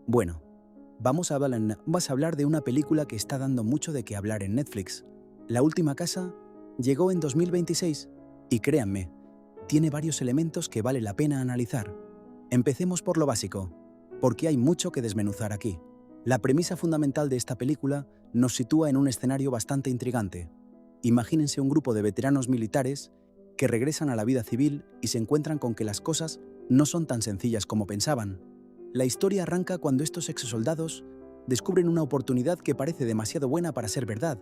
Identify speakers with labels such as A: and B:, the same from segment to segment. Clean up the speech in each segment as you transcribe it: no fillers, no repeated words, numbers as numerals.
A: Bueno, vamos a hablar de una película que está dando mucho de qué hablar en Netflix. La última casa llegó en 2026 y créanme, tiene varios elementos que vale la pena analizar. Empecemos por lo básico, porque hay mucho que desmenuzar aquí. La premisa fundamental de esta película nos sitúa en un escenario bastante intrigante. Imagínense un grupo de veteranos militares que regresan a la vida civil y se encuentran con que las cosas no son tan sencillas como pensaban. La historia arranca cuando estos exsoldados descubren una oportunidad que parece demasiado buena para ser verdad,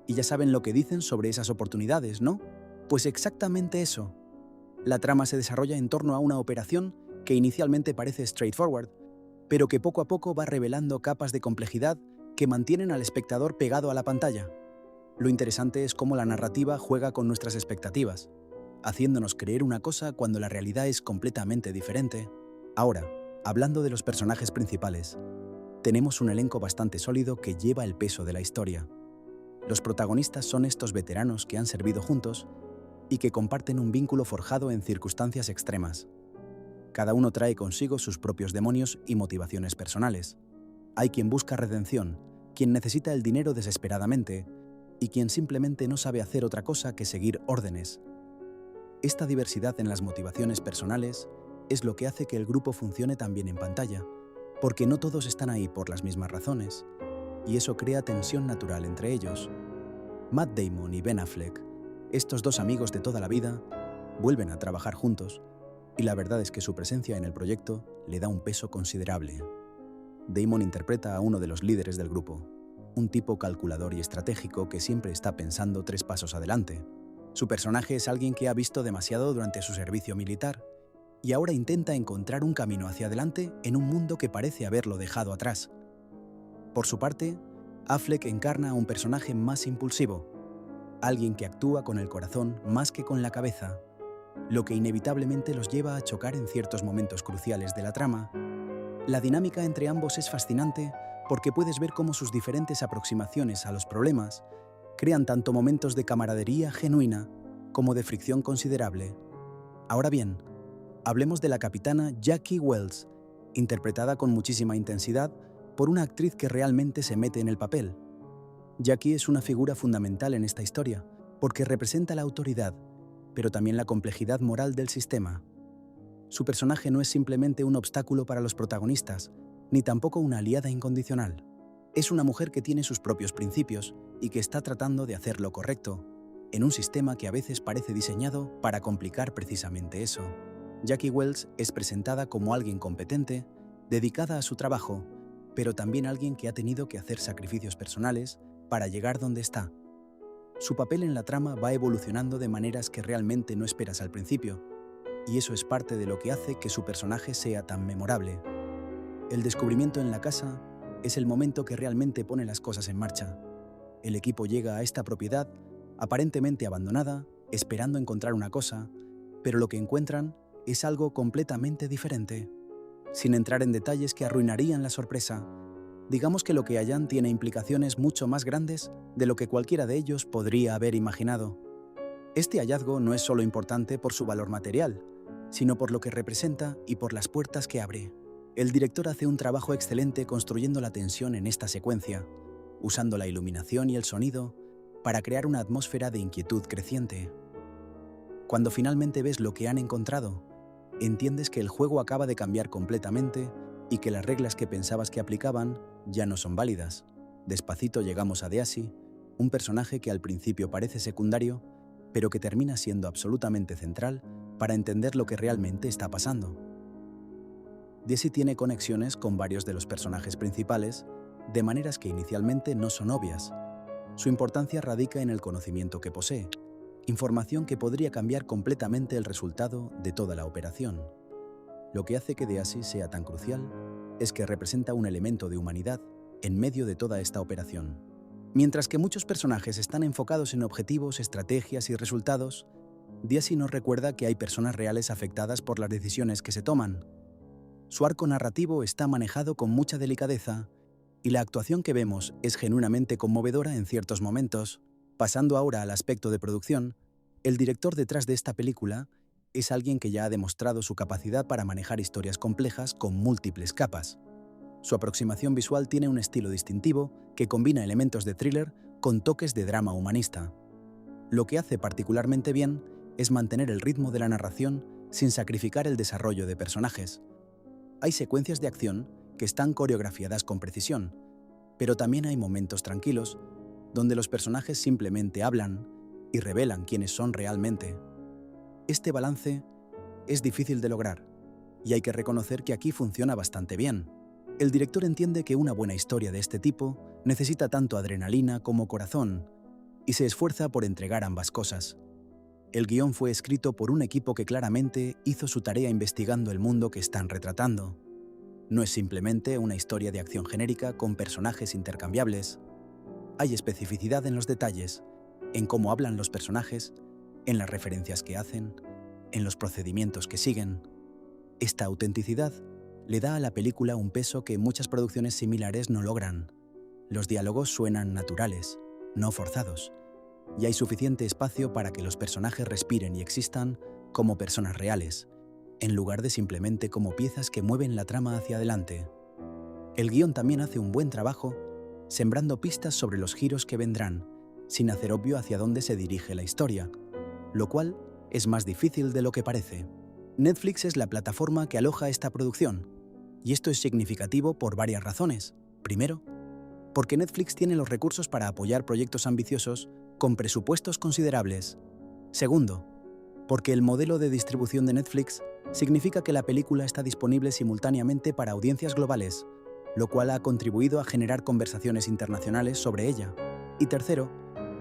A: y ya saben lo que dicen sobre esas oportunidades, ¿no? Pues exactamente eso. La trama se desarrolla en torno a una operación que inicialmente parece straightforward, pero que poco a poco va revelando capas de complejidad que mantienen al espectador pegado a la pantalla. Lo interesante es cómo la narrativa juega con nuestras expectativas, haciéndonos creer una cosa cuando la realidad es completamente diferente. Ahora, hablando de los personajes principales, tenemos un elenco bastante sólido que lleva el peso de la historia. Los protagonistas son estos veteranos que han servido juntos y que comparten un vínculo forjado en circunstancias extremas. Cada uno trae consigo sus propios demonios y motivaciones personales. Hay quien busca redención, quien necesita el dinero desesperadamente y quien simplemente no sabe hacer otra cosa que seguir órdenes. Esta diversidad en las motivaciones personales es lo que hace que el grupo funcione tan bien en pantalla, porque no todos están ahí por las mismas razones, y eso crea tensión natural entre ellos. Matt Damon y Ben Affleck, estos dos amigos de toda la vida, vuelven a trabajar juntos, y la verdad es que su presencia en el proyecto le da un peso considerable. Damon interpreta a uno de los líderes del grupo, un tipo calculador y estratégico que siempre está pensando 3 pasos adelante. Su personaje es alguien que ha visto demasiado durante su servicio militar y ahora intenta encontrar un camino hacia adelante en un mundo que parece haberlo dejado atrás. Por su parte, Affleck encarna a un personaje más impulsivo, alguien que actúa con el corazón más que con la cabeza, lo que inevitablemente los lleva a chocar en ciertos momentos cruciales de la trama. La dinámica entre ambos es fascinante porque puedes ver cómo sus diferentes aproximaciones a los problemas crean tanto momentos de camaradería genuina como de fricción considerable. Ahora bien, hablemos de la capitana Jackie Wells, interpretada con muchísima intensidad por una actriz que realmente se mete en el papel. Jackie es una figura fundamental en esta historia porque representa la autoridad, pero también la complejidad moral del sistema. Su personaje no es simplemente un obstáculo para los protagonistas, ni tampoco una aliada incondicional. Es una mujer que tiene sus propios principios y que está tratando de hacer lo correcto, en un sistema que a veces parece diseñado para complicar precisamente eso. Jackie Wells es presentada como alguien competente, dedicada a su trabajo, pero también alguien que ha tenido que hacer sacrificios personales para llegar donde está. Su papel en la trama va evolucionando de maneras que realmente no esperas al principio, y eso es parte de lo que hace que su personaje sea tan memorable. El descubrimiento en la casa es el momento que realmente pone las cosas en marcha. El equipo llega a esta propiedad, aparentemente abandonada, esperando encontrar una cosa, pero lo que encuentran es algo completamente diferente. Sin entrar en detalles que arruinarían la sorpresa, digamos que lo que hallan tiene implicaciones mucho más grandes de lo que cualquiera de ellos podría haber imaginado. Este hallazgo no es solo importante por su valor material, sino por lo que representa y por las puertas que abre. El director hace un trabajo excelente construyendo la tensión en esta secuencia, usando la iluminación y el sonido para crear una atmósfera de inquietud creciente. Cuando finalmente ves lo que han encontrado, entiendes que el juego acaba de cambiar completamente y que las reglas que pensabas que aplicaban ya no son válidas. Despacito llegamos a Deasy, un personaje que al principio parece secundario, pero que termina siendo absolutamente central para entender lo que realmente está pasando. Deasy tiene conexiones con varios de los personajes principales, de maneras que inicialmente no son obvias. Su importancia radica en el conocimiento que posee, información que podría cambiar completamente el resultado de toda la operación. Lo que hace que Deasy sea tan crucial es que representa un elemento de humanidad en medio de toda esta operación. Mientras que muchos personajes están enfocados en objetivos, estrategias y resultados, Deasy nos recuerda que hay personas reales afectadas por las decisiones que se toman. Su arco narrativo está manejado con mucha delicadeza y la actuación que vemos es genuinamente conmovedora en ciertos momentos. Pasando ahora al aspecto de producción, el director detrás de esta película es alguien que ya ha demostrado su capacidad para manejar historias complejas con múltiples capas. Su aproximación visual tiene un estilo distintivo que combina elementos de thriller con toques de drama humanista. Lo que hace particularmente bien es mantener el ritmo de la narración sin sacrificar el desarrollo de personajes. Hay secuencias de acción que están coreografiadas con precisión, pero también hay momentos tranquilos donde los personajes simplemente hablan y revelan quiénes son realmente. Este balance es difícil de lograr, y hay que reconocer que aquí funciona bastante bien. El director entiende que una buena historia de este tipo necesita tanto adrenalina como corazón, y se esfuerza por entregar ambas cosas. El guión fue escrito por un equipo que claramente hizo su tarea investigando el mundo que están retratando. No es simplemente una historia de acción genérica con personajes intercambiables. Hay especificidad en los detalles, en cómo hablan los personajes, en las referencias que hacen, en los procedimientos que siguen. Esta autenticidad le da a la película un peso que muchas producciones similares no logran. Los diálogos suenan naturales, no forzados, y hay suficiente espacio para que los personajes respiren y existan como personas reales, en lugar de simplemente como piezas que mueven la trama hacia adelante. El guión también hace un buen trabajo sembrando pistas sobre los giros que vendrán, sin hacer obvio hacia dónde se dirige la historia, lo cual es más difícil de lo que parece. Netflix es la plataforma que aloja esta producción, y esto es significativo por varias razones. Primero, porque Netflix tiene los recursos para apoyar proyectos ambiciosos con presupuestos considerables. Segundo, porque el modelo de distribución de Netflix significa que la película está disponible simultáneamente para audiencias globales, lo cual ha contribuido a generar conversaciones internacionales sobre ella. Y tercero,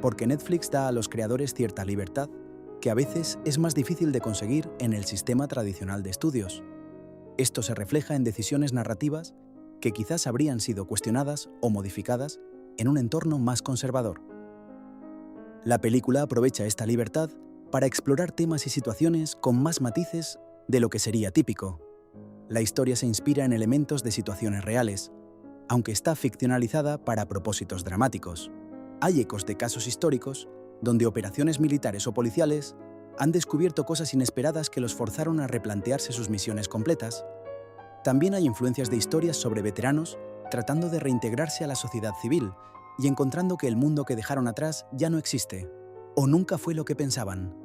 A: porque Netflix da a los creadores cierta libertad que a veces es más difícil de conseguir en el sistema tradicional de estudios. Esto se refleja en decisiones narrativas que quizás habrían sido cuestionadas o modificadas en un entorno más conservador. La película aprovecha esta libertad para explorar temas y situaciones con más matices de lo que sería típico. La historia se inspira en elementos de situaciones reales, aunque está ficcionalizada para propósitos dramáticos. Hay ecos de casos históricos donde operaciones militares o policiales han descubierto cosas inesperadas que los forzaron a replantearse sus misiones completas. También hay influencias de historias sobre veteranos tratando de reintegrarse a la sociedad civil y encontrando que el mundo que dejaron atrás ya no existe, o nunca fue lo que pensaban.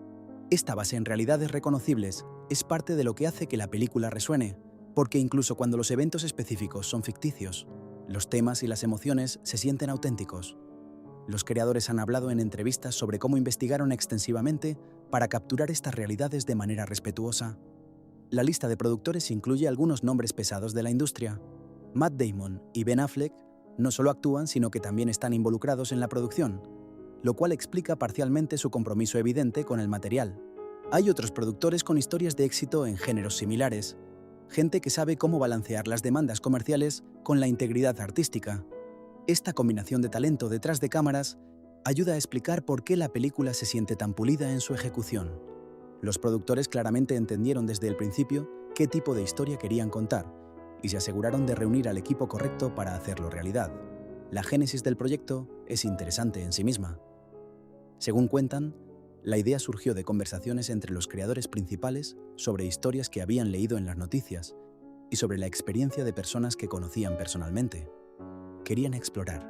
A: Esta base en realidades reconocibles es parte de lo que hace que la película resuene, porque incluso cuando los eventos específicos son ficticios, los temas y las emociones se sienten auténticos. Los creadores han hablado en entrevistas sobre cómo investigaron extensivamente para capturar estas realidades de manera respetuosa. La lista de productores incluye algunos nombres pesados de la industria. Matt Damon y Ben Affleck no solo actúan, sino que también están involucrados en la producción, lo cual explica parcialmente su compromiso evidente con el material. Hay otros productores con historias de éxito en géneros similares, gente que sabe cómo balancear las demandas comerciales con la integridad artística. Esta combinación de talento detrás de cámaras ayuda a explicar por qué la película se siente tan pulida en su ejecución. Los productores claramente entendieron desde el principio qué tipo de historia querían contar y se aseguraron de reunir al equipo correcto para hacerlo realidad. La génesis del proyecto es interesante en sí misma. Según cuentan, la idea surgió de conversaciones entre los creadores principales sobre historias que habían leído en las noticias y sobre la experiencia de personas que conocían personalmente. Querían explorar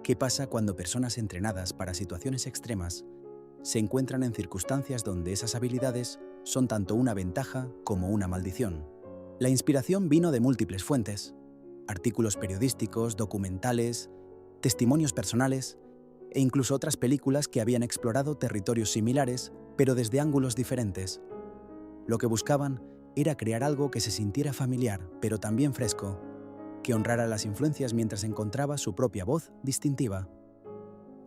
A: qué pasa cuando personas entrenadas para situaciones extremas se encuentran en circunstancias donde esas habilidades son tanto una ventaja como una maldición. La inspiración vino de múltiples fuentes: artículos periodísticos, documentales, testimonios personales e incluso otras películas que habían explorado territorios similares, pero desde ángulos diferentes. Lo que buscaban era crear algo que se sintiera familiar, pero también fresco, que honrara las influencias mientras encontraba su propia voz distintiva.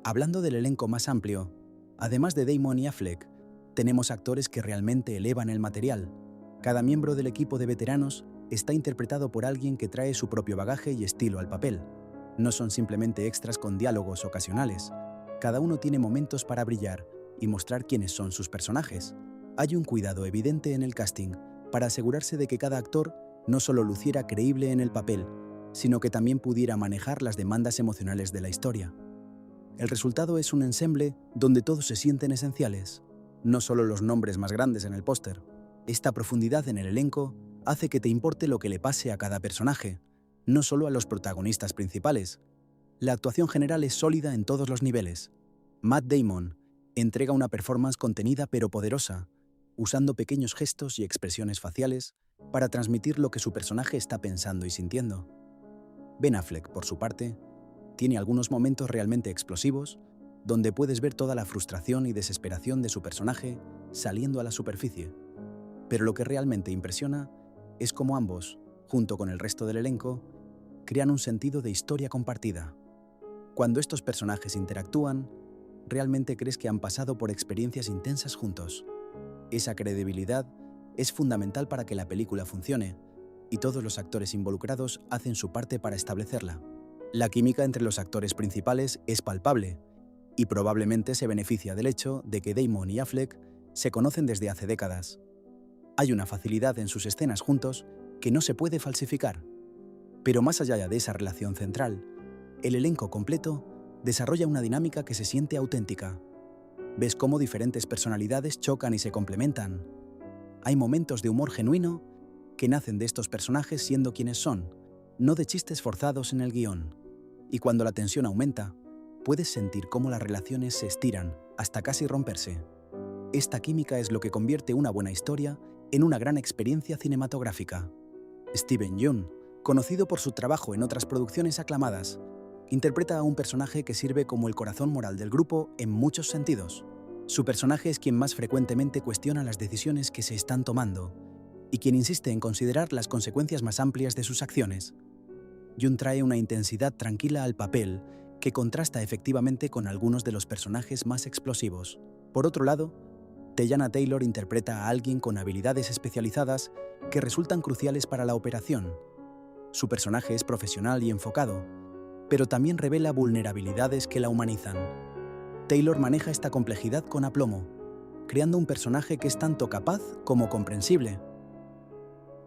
A: Hablando del elenco más amplio, además de Damon y Affleck, tenemos actores que realmente elevan el material. Cada miembro del equipo de veteranos está interpretado por alguien que trae su propio bagaje y estilo al papel. No son simplemente extras con diálogos ocasionales. Cada uno tiene momentos para brillar y mostrar quiénes son sus personajes. Hay un cuidado evidente en el casting para asegurarse de que cada actor no solo luciera creíble en el papel, sino que también pudiera manejar las demandas emocionales de la historia. El resultado es un ensemble donde todos se sienten esenciales, no solo los nombres más grandes en el póster. Esta profundidad en el elenco hace que te importe lo que le pase a cada personaje, no solo a los protagonistas principales. La actuación general es sólida en todos los niveles. Matt Damon entrega una performance contenida pero poderosa, usando pequeños gestos y expresiones faciales para transmitir lo que su personaje está pensando y sintiendo. Ben Affleck, por su parte, tiene algunos momentos realmente explosivos, donde puedes ver toda la frustración y desesperación de su personaje saliendo a la superficie. Pero lo que realmente impresiona es cómo ambos, junto con el resto del elenco, crean un sentido de historia compartida. Cuando estos personajes interactúan, realmente crees que han pasado por experiencias intensas juntos. Esa credibilidad es fundamental para que la película funcione, y todos los actores involucrados hacen su parte para establecerla. La química entre los actores principales es palpable, y probablemente se beneficia del hecho de que Damon y Affleck se conocen desde hace décadas. Hay una facilidad en sus escenas juntos que no se puede falsificar. Pero más allá de esa relación central, el elenco completo desarrolla una dinámica que se siente auténtica. Ves cómo diferentes personalidades chocan y se complementan. Hay momentos de humor genuino que nacen de estos personajes siendo quienes son, no de chistes forzados en el guión. Y cuando la tensión aumenta, puedes sentir cómo las relaciones se estiran hasta casi romperse. Esta química es lo que convierte una buena historia en una gran experiencia cinematográfica. Steven Yeun, conocido por su trabajo en otras producciones aclamadas, interpreta a un personaje que sirve como el corazón moral del grupo en muchos sentidos. Su personaje es quien más frecuentemente cuestiona las decisiones que se están tomando y quien insiste en considerar las consecuencias más amplias de sus acciones. Yeun trae una intensidad tranquila al papel que contrasta efectivamente con algunos de los personajes más explosivos. Por otro lado, Teyana Taylor interpreta a alguien con habilidades especializadas que resultan cruciales para la operación. Su personaje es profesional y enfocado, pero también revela vulnerabilidades que la humanizan. Taylor maneja esta complejidad con aplomo, creando un personaje que es tanto capaz como comprensible.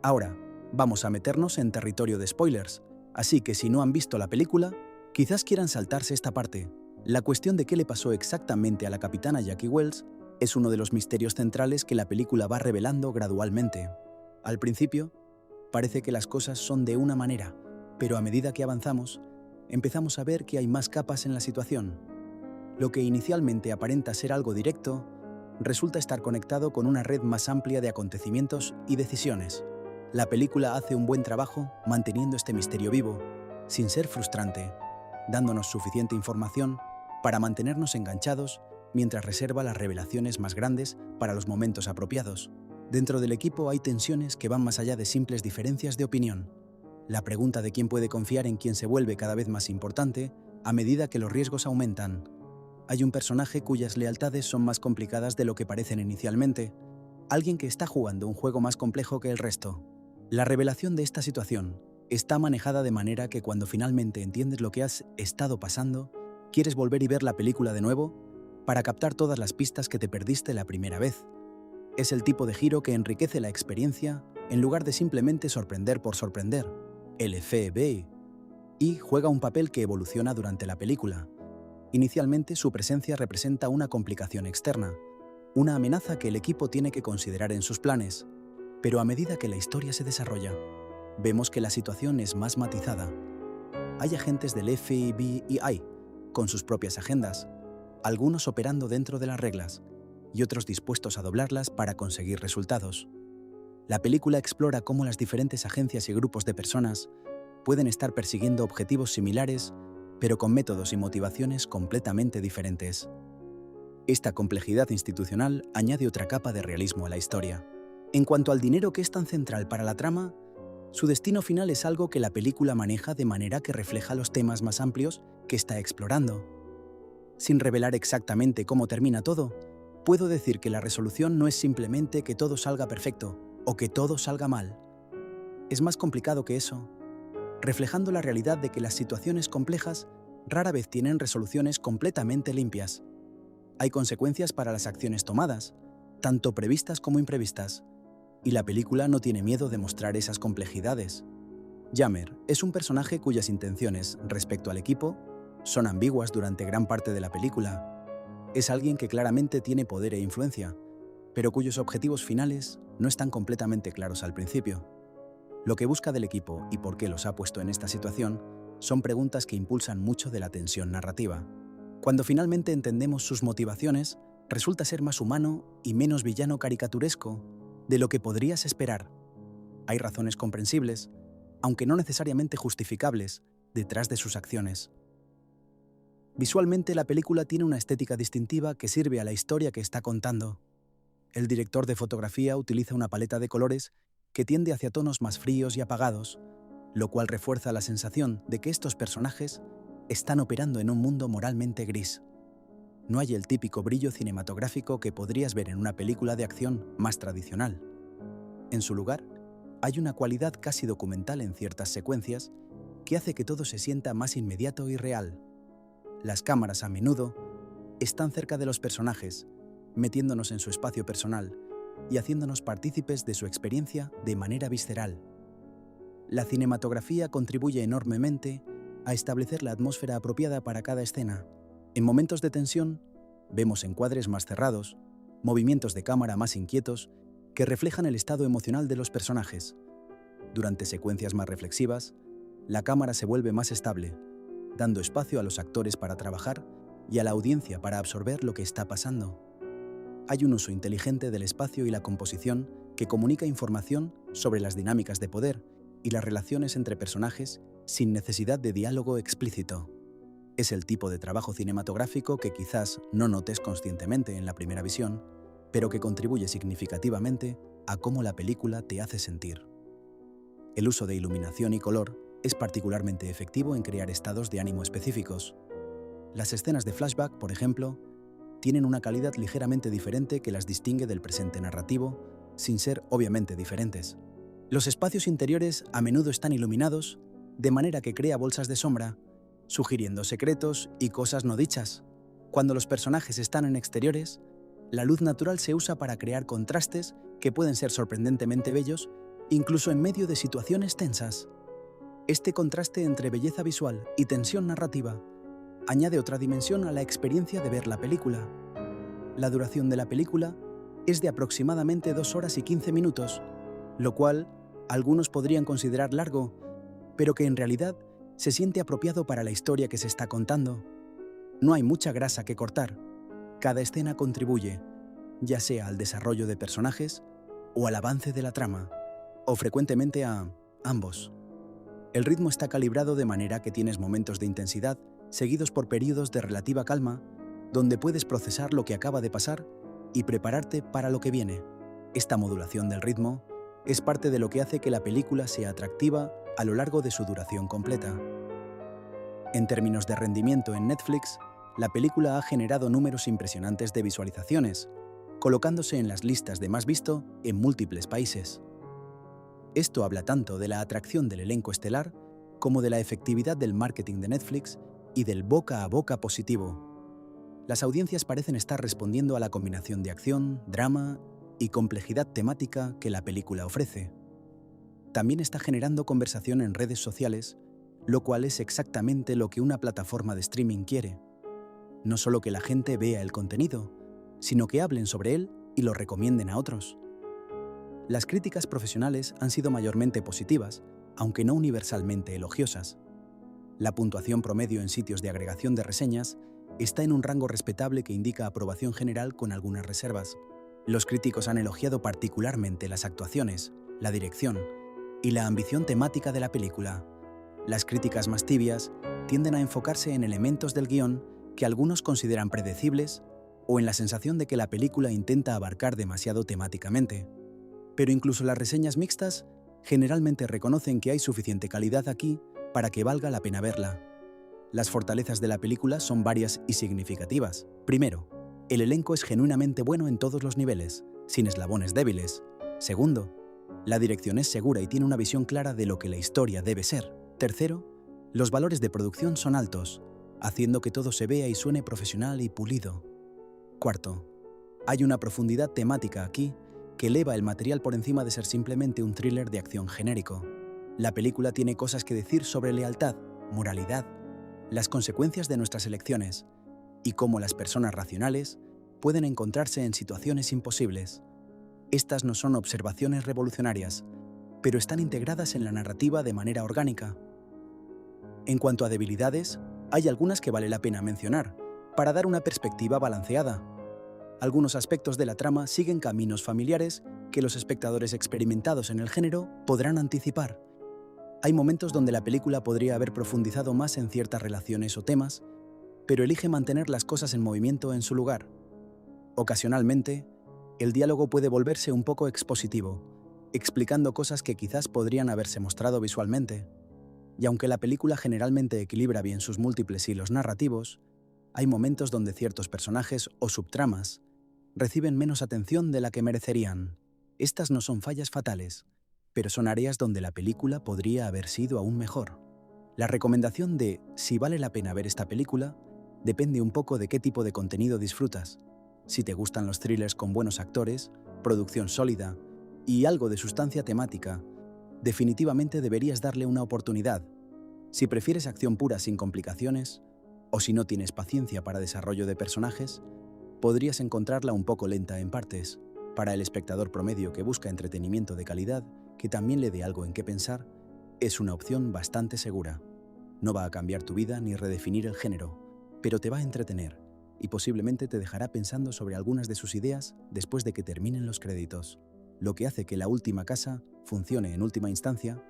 A: Ahora, vamos a meternos en territorio de spoilers, así que si no han visto la película, quizás quieran saltarse esta parte. La cuestión de qué le pasó exactamente a la capitana Jackie Wells es uno de los misterios centrales que la película va revelando gradualmente. Al principio, parece que las cosas son de una manera, pero a medida que avanzamos, empezamos a ver que hay más capas en la situación. Lo que inicialmente aparenta ser algo directo, resulta estar conectado con una red más amplia de acontecimientos y decisiones. La película hace un buen trabajo manteniendo este misterio vivo, sin ser frustrante, dándonos suficiente información para mantenernos enganchados mientras reserva las revelaciones más grandes para los momentos apropiados. Dentro del equipo hay tensiones que van más allá de simples diferencias de opinión. La pregunta de quién puede confiar en quién se vuelve cada vez más importante a medida que los riesgos aumentan. Hay un personaje cuyas lealtades son más complicadas de lo que parecen inicialmente, alguien que está jugando un juego más complejo que el resto. La revelación de esta situación está manejada de manera que cuando finalmente entiendes lo que has estado pasando, quieres volver y ver la película de nuevo para captar todas las pistas que te perdiste la primera vez. Es el tipo de giro que enriquece la experiencia en lugar de simplemente sorprender por sorprender. El FBI juega un papel que evoluciona durante la película. Inicialmente su presencia representa una complicación externa, una amenaza que el equipo tiene que considerar en sus planes, pero a medida que la historia se desarrolla, vemos que la situación es más matizada. Hay agentes del FBI con sus propias agendas, algunos operando dentro de las reglas y otros dispuestos a doblarlas para conseguir resultados. La película explora cómo las diferentes agencias y grupos de personas pueden estar persiguiendo objetivos similares, pero con métodos y motivaciones completamente diferentes. Esta complejidad institucional añade otra capa de realismo a la historia. En cuanto al dinero que es tan central para la trama, su destino final es algo que la película maneja de manera que refleja los temas más amplios que está explorando. Sin revelar exactamente cómo termina todo, puedo decir que la resolución no es simplemente que todo salga perfecto o que todo salga mal. Es más complicado que eso, reflejando la realidad de que las situaciones complejas rara vez tienen resoluciones completamente limpias. Hay consecuencias para las acciones tomadas, tanto previstas como imprevistas, y la película no tiene miedo de mostrar esas complejidades. Jammer es un personaje cuyas intenciones respecto al equipo son ambiguas durante gran parte de la película. Es alguien que claramente tiene poder e influencia, pero cuyos objetivos finales no están completamente claros al principio. Lo que busca del equipo y por qué los ha puesto en esta situación son preguntas que impulsan mucho de la tensión narrativa. Cuando finalmente entendemos sus motivaciones, resulta ser más humano y menos villano caricaturesco de lo que podrías esperar. Hay razones comprensibles, aunque no necesariamente justificables, detrás de sus acciones. Visualmente, la película tiene una estética distintiva que sirve a la historia que está contando. El director de fotografía utiliza una paleta de colores que tiende hacia tonos más fríos y apagados, lo cual refuerza la sensación de que estos personajes están operando en un mundo moralmente gris. No hay el típico brillo cinematográfico que podrías ver en una película de acción más tradicional. En su lugar, hay una cualidad casi documental en ciertas secuencias que hace que todo se sienta más inmediato y real. Las cámaras a menudo están cerca de los personajes, metiéndonos en su espacio personal y haciéndonos partícipes de su experiencia de manera visceral. La cinematografía contribuye enormemente a establecer la atmósfera apropiada para cada escena. En momentos de tensión, vemos encuadres más cerrados, movimientos de cámara más inquietos que reflejan el estado emocional de los personajes. Durante secuencias más reflexivas, la cámara se vuelve más estable, dando espacio a los actores para trabajar y a la audiencia para absorber lo que está pasando. Hay un uso inteligente del espacio y la composición que comunica información sobre las dinámicas de poder y las relaciones entre personajes sin necesidad de diálogo explícito. Es el tipo de trabajo cinematográfico que quizás no notes conscientemente en la primera visión, pero que contribuye significativamente a cómo la película te hace sentir. El uso de iluminación y color es particularmente efectivo en crear estados de ánimo específicos. Las escenas de flashback, por ejemplo, tienen una calidad ligeramente diferente que las distingue del presente narrativo, sin ser obviamente diferentes. Los espacios interiores a menudo están iluminados, de manera que crea bolsas de sombra, sugiriendo secretos y cosas no dichas. Cuando los personajes están en exteriores, la luz natural se usa para crear contrastes que pueden ser sorprendentemente bellos, incluso en medio de situaciones tensas. Este contraste entre belleza visual y tensión narrativa añade otra dimensión a la experiencia de ver la película. La duración de la película es de aproximadamente 2 horas y 15 minutos, lo cual algunos podrían considerar largo, pero que en realidad se siente apropiado para la historia que se está contando. No hay mucha grasa que cortar. Cada escena contribuye, ya sea al desarrollo de personajes o al avance de la trama, o frecuentemente a ambos. El ritmo está calibrado de manera que tienes momentos de intensidad seguidos por periodos de relativa calma, donde puedes procesar lo que acaba de pasar y prepararte para lo que viene. Esta modulación del ritmo es parte de lo que hace que la película sea atractiva a lo largo de su duración completa. En términos de rendimiento en Netflix, la película ha generado números impresionantes de visualizaciones, colocándose en las listas de más visto en múltiples países. Esto habla tanto de la atracción del elenco estelar como de la efectividad del marketing de Netflix y del boca a boca positivo. Las audiencias parecen estar respondiendo a la combinación de acción, drama y complejidad temática que la película ofrece. También está generando conversación en redes sociales, lo cual es exactamente lo que una plataforma de streaming quiere. No solo que la gente vea el contenido, sino que hablen sobre él y lo recomienden a otros. Las críticas profesionales han sido mayormente positivas, aunque no universalmente elogiosas. La puntuación promedio en sitios de agregación de reseñas está en un rango respetable que indica aprobación general con algunas reservas. Los críticos han elogiado particularmente las actuaciones, la dirección y la ambición temática de la película. Las críticas más tibias tienden a enfocarse en elementos del guión que algunos consideran predecibles o en la sensación de que la película intenta abarcar demasiado temáticamente. Pero incluso las reseñas mixtas generalmente reconocen que hay suficiente calidad aquí para que valga la pena verla. Las fortalezas de la película son varias y significativas. Primero, el elenco es genuinamente bueno en todos los niveles, sin eslabones débiles. Segundo, la dirección es segura y tiene una visión clara de lo que la historia debe ser. Tercero, los valores de producción son altos, haciendo que todo se vea y suene profesional y pulido. Cuarto, hay una profundidad temática aquí que eleva el material por encima de ser simplemente un thriller de acción genérico. La película tiene cosas que decir sobre lealtad, moralidad, las consecuencias de nuestras elecciones y cómo las personas racionales pueden encontrarse en situaciones imposibles. Estas no son observaciones revolucionarias, pero están integradas en la narrativa de manera orgánica. En cuanto a debilidades, hay algunas que vale la pena mencionar, para dar una perspectiva balanceada. Algunos aspectos de la trama siguen caminos familiares que los espectadores experimentados en el género podrán anticipar. Hay momentos donde la película podría haber profundizado más en ciertas relaciones o temas, pero elige mantener las cosas en movimiento en su lugar. Ocasionalmente, el diálogo puede volverse un poco expositivo, explicando cosas que quizás podrían haberse mostrado visualmente. Y aunque la película generalmente equilibra bien sus múltiples hilos narrativos, hay momentos donde ciertos personajes o subtramas reciben menos atención de la que merecerían. Estas no son fallas fatales, pero son áreas donde la película podría haber sido aún mejor. La recomendación de si vale la pena ver esta película depende un poco de qué tipo de contenido disfrutas. Si te gustan los thrillers con buenos actores, producción sólida y algo de sustancia temática, definitivamente deberías darle una oportunidad. Si prefieres acción pura sin complicaciones, o si no tienes paciencia para desarrollo de personajes, podrías encontrarla un poco lenta en partes. Para el espectador promedio que busca entretenimiento de calidad, que también le dé algo en qué pensar, es una opción bastante segura. No va a cambiar tu vida ni redefinir el género, pero te va a entretener y posiblemente te dejará pensando sobre algunas de sus ideas después de que terminen los créditos. Lo que hace que La Última Casa funcione en última instancia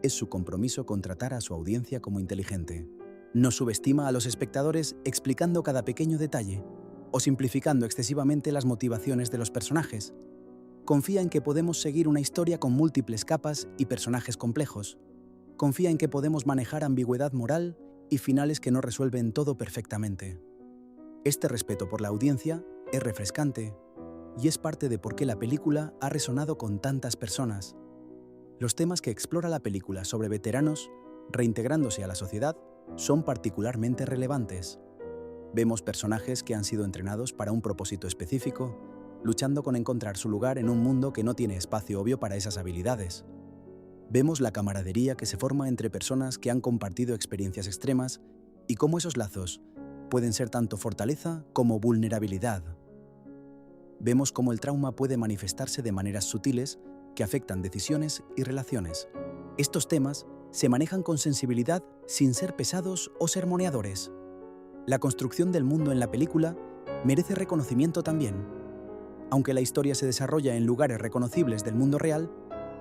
A: es su compromiso con tratar a su audiencia como inteligente. No subestima a los espectadores explicando cada pequeño detalle o simplificando excesivamente las motivaciones de los personajes. Confía en que podemos seguir una historia con múltiples capas y personajes complejos. Confía en que podemos manejar ambigüedad moral y finales que no resuelven todo perfectamente. Este respeto por la audiencia es refrescante y es parte de por qué la película ha resonado con tantas personas. Los temas que explora la película sobre veteranos reintegrándose a la sociedad son particularmente relevantes. Vemos personajes que han sido entrenados para un propósito específico, luchando con encontrar su lugar en un mundo que no tiene espacio obvio para esas habilidades. Vemos la camaradería que se forma entre personas que han compartido experiencias extremas y cómo esos lazos pueden ser tanto fortaleza como vulnerabilidad. Vemos cómo el trauma puede manifestarse de maneras sutiles que afectan decisiones y relaciones. Estos temas se manejan con sensibilidad sin ser pesados o sermoneadores. La construcción del mundo en la película merece reconocimiento también. Aunque la historia se desarrolla en lugares reconocibles del mundo real,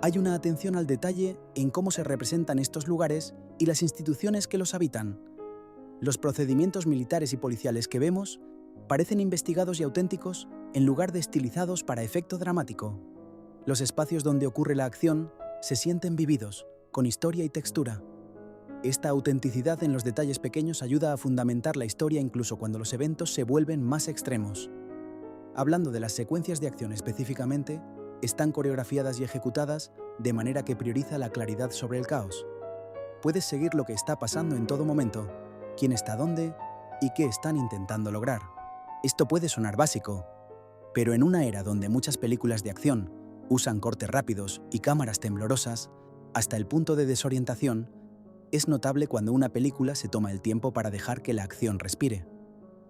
A: hay una atención al detalle en cómo se representan estos lugares y las instituciones que los habitan. Los procedimientos militares y policiales que vemos parecen investigados y auténticos en lugar de estilizados para efecto dramático. Los espacios donde ocurre la acción se sienten vividos, con historia y textura. Esta autenticidad en los detalles pequeños ayuda a fundamentar la historia incluso cuando los eventos se vuelven más extremos. Hablando de las secuencias de acción específicamente, están coreografiadas y ejecutadas de manera que prioriza la claridad sobre el caos. Puedes seguir lo que está pasando en todo momento, quién está dónde y qué están intentando lograr. Esto puede sonar básico, pero en una era donde muchas películas de acción usan cortes rápidos y cámaras temblorosas, hasta el punto de desorientación, es notable cuando una película se toma el tiempo para dejar que la acción respire.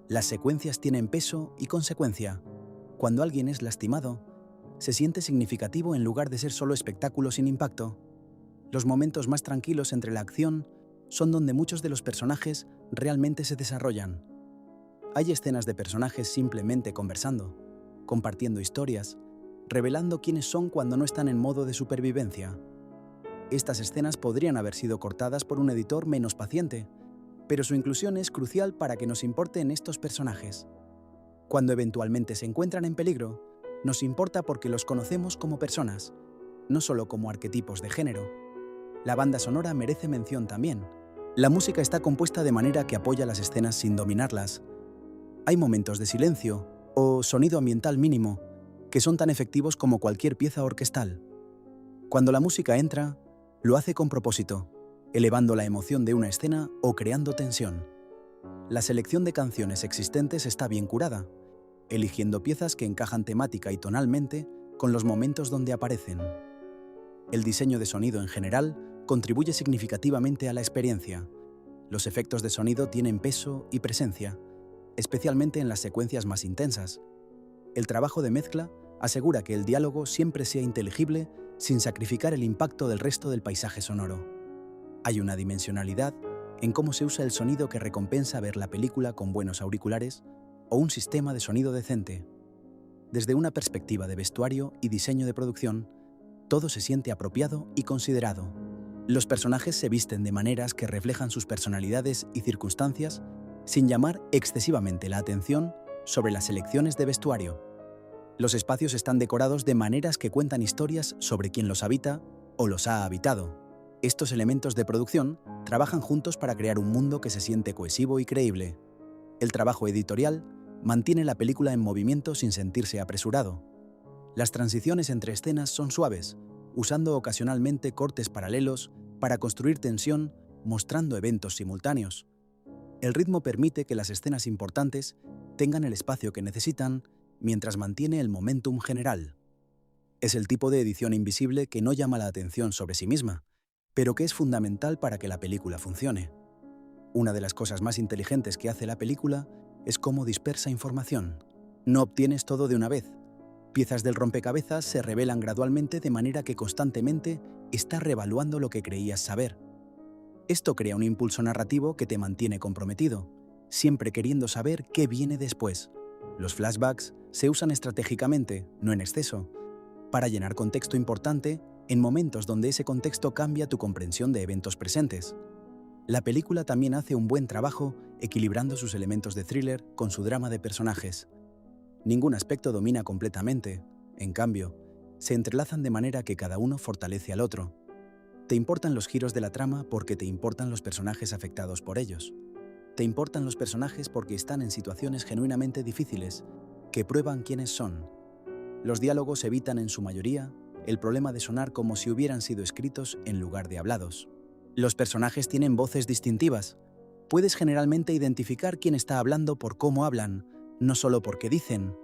A: Las secuencias tienen peso y consecuencia. Cuando alguien es lastimado, se siente significativo en lugar de ser solo espectáculo sin impacto. Los momentos más tranquilos entre la acción son donde muchos de los personajes realmente se desarrollan. Hay escenas de personajes simplemente conversando, compartiendo historias, revelando quiénes son cuando no están en modo de supervivencia. Estas escenas podrían haber sido cortadas por un editor menos paciente, pero su inclusión es crucial para que nos importen estos personajes. Cuando eventualmente se encuentran en peligro, nos importa porque los conocemos como personas, no solo como arquetipos de género. La banda sonora merece mención también. La música está compuesta de manera que apoya las escenas sin dominarlas. Hay momentos de silencio o sonido ambiental mínimo que son tan efectivos como cualquier pieza orquestal. Cuando la música entra, lo hace con propósito, elevando la emoción de una escena o creando tensión. La selección de canciones existentes está bien curada, eligiendo piezas que encajan temática y tonalmente con los momentos donde aparecen. El diseño de sonido en general contribuye significativamente a la experiencia. Los efectos de sonido tienen peso y presencia, especialmente en las secuencias más intensas. El trabajo de mezcla asegura que el diálogo siempre sea inteligible sin sacrificar el impacto del resto del paisaje sonoro. Hay una dimensionalidad en cómo se usa el sonido que recompensa ver la película con buenos auriculares o un sistema de sonido decente. Desde una perspectiva de vestuario y diseño de producción, todo se siente apropiado y considerado. Los personajes se visten de maneras que reflejan sus personalidades y circunstancias sin llamar excesivamente la atención sobre las elecciones de vestuario. Los espacios están decorados de maneras que cuentan historias sobre quién los habita o los ha habitado. Estos elementos de producción trabajan juntos para crear un mundo que se siente cohesivo y creíble. El trabajo editorial mantiene la película en movimiento sin sentirse apresurado. Las transiciones entre escenas son suaves, usando ocasionalmente cortes paralelos para construir tensión, mostrando eventos simultáneos. El ritmo permite que las escenas importantes tengan el espacio que necesitan mientras mantiene el momentum general. Es el tipo de edición invisible que no llama la atención sobre sí misma, pero que es fundamental para que la película funcione. Una de las cosas más inteligentes que hace la película es cómo dispersa información. No obtienes todo de una vez. Piezas del rompecabezas se revelan gradualmente de manera que constantemente estás reevaluando lo que creías saber. Esto crea un impulso narrativo que te mantiene comprometido, siempre queriendo saber qué viene después. Los flashbacks se usan estratégicamente, no en exceso, para llenar contexto importante en momentos donde ese contexto cambia tu comprensión de eventos presentes. La película también hace un buen trabajo equilibrando sus elementos de thriller con su drama de personajes. Ningún aspecto domina completamente, en cambio, se entrelazan de manera que cada uno fortalece al otro. Te importan los giros de la trama porque te importan los personajes afectados por ellos. Te importan los personajes porque están en situaciones genuinamente difíciles, que prueban quiénes son. Los diálogos evitan en su mayoría el problema de sonar como si hubieran sido escritos en lugar de hablados. Los personajes tienen voces distintivas. Puedes generalmente identificar quién está hablando por cómo hablan, no solo porque dicen.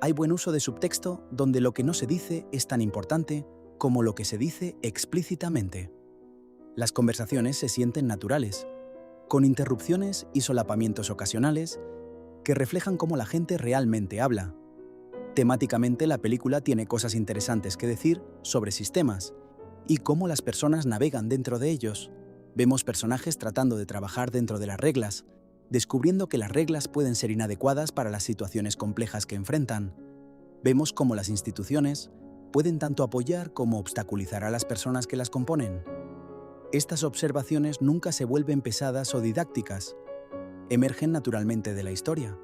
A: Hay buen uso de subtexto donde lo que no se dice es tan importante como lo que se dice explícitamente. Las conversaciones se sienten naturales, con interrupciones y solapamientos ocasionales que reflejan cómo la gente realmente habla. Temáticamente, la película tiene cosas interesantes que decir sobre sistemas y cómo las personas navegan dentro de ellos. Vemos personajes tratando de trabajar dentro de las reglas, descubriendo que las reglas pueden ser inadecuadas para las situaciones complejas que enfrentan. Vemos cómo las instituciones pueden tanto apoyar como obstaculizar a las personas que las componen. Estas observaciones nunca se vuelven pesadas o didácticas. Emergen naturalmente de la historia.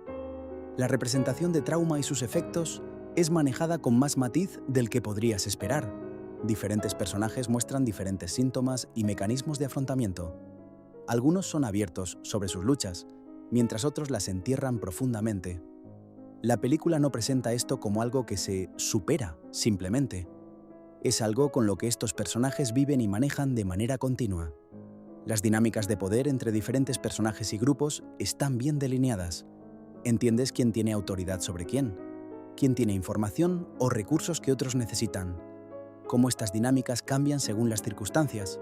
A: La representación de trauma y sus efectos es manejada con más matiz del que podrías esperar. Diferentes personajes muestran diferentes síntomas y mecanismos de afrontamiento. Algunos son abiertos sobre sus luchas, mientras otros las entierran profundamente. La película no presenta esto como algo que se supera, simplemente. Es algo con lo que estos personajes viven y manejan de manera continua. Las dinámicas de poder entre diferentes personajes y grupos están bien delineadas. Entiendes quién tiene autoridad sobre quién tiene información o recursos que otros necesitan, cómo estas dinámicas cambian según las circunstancias.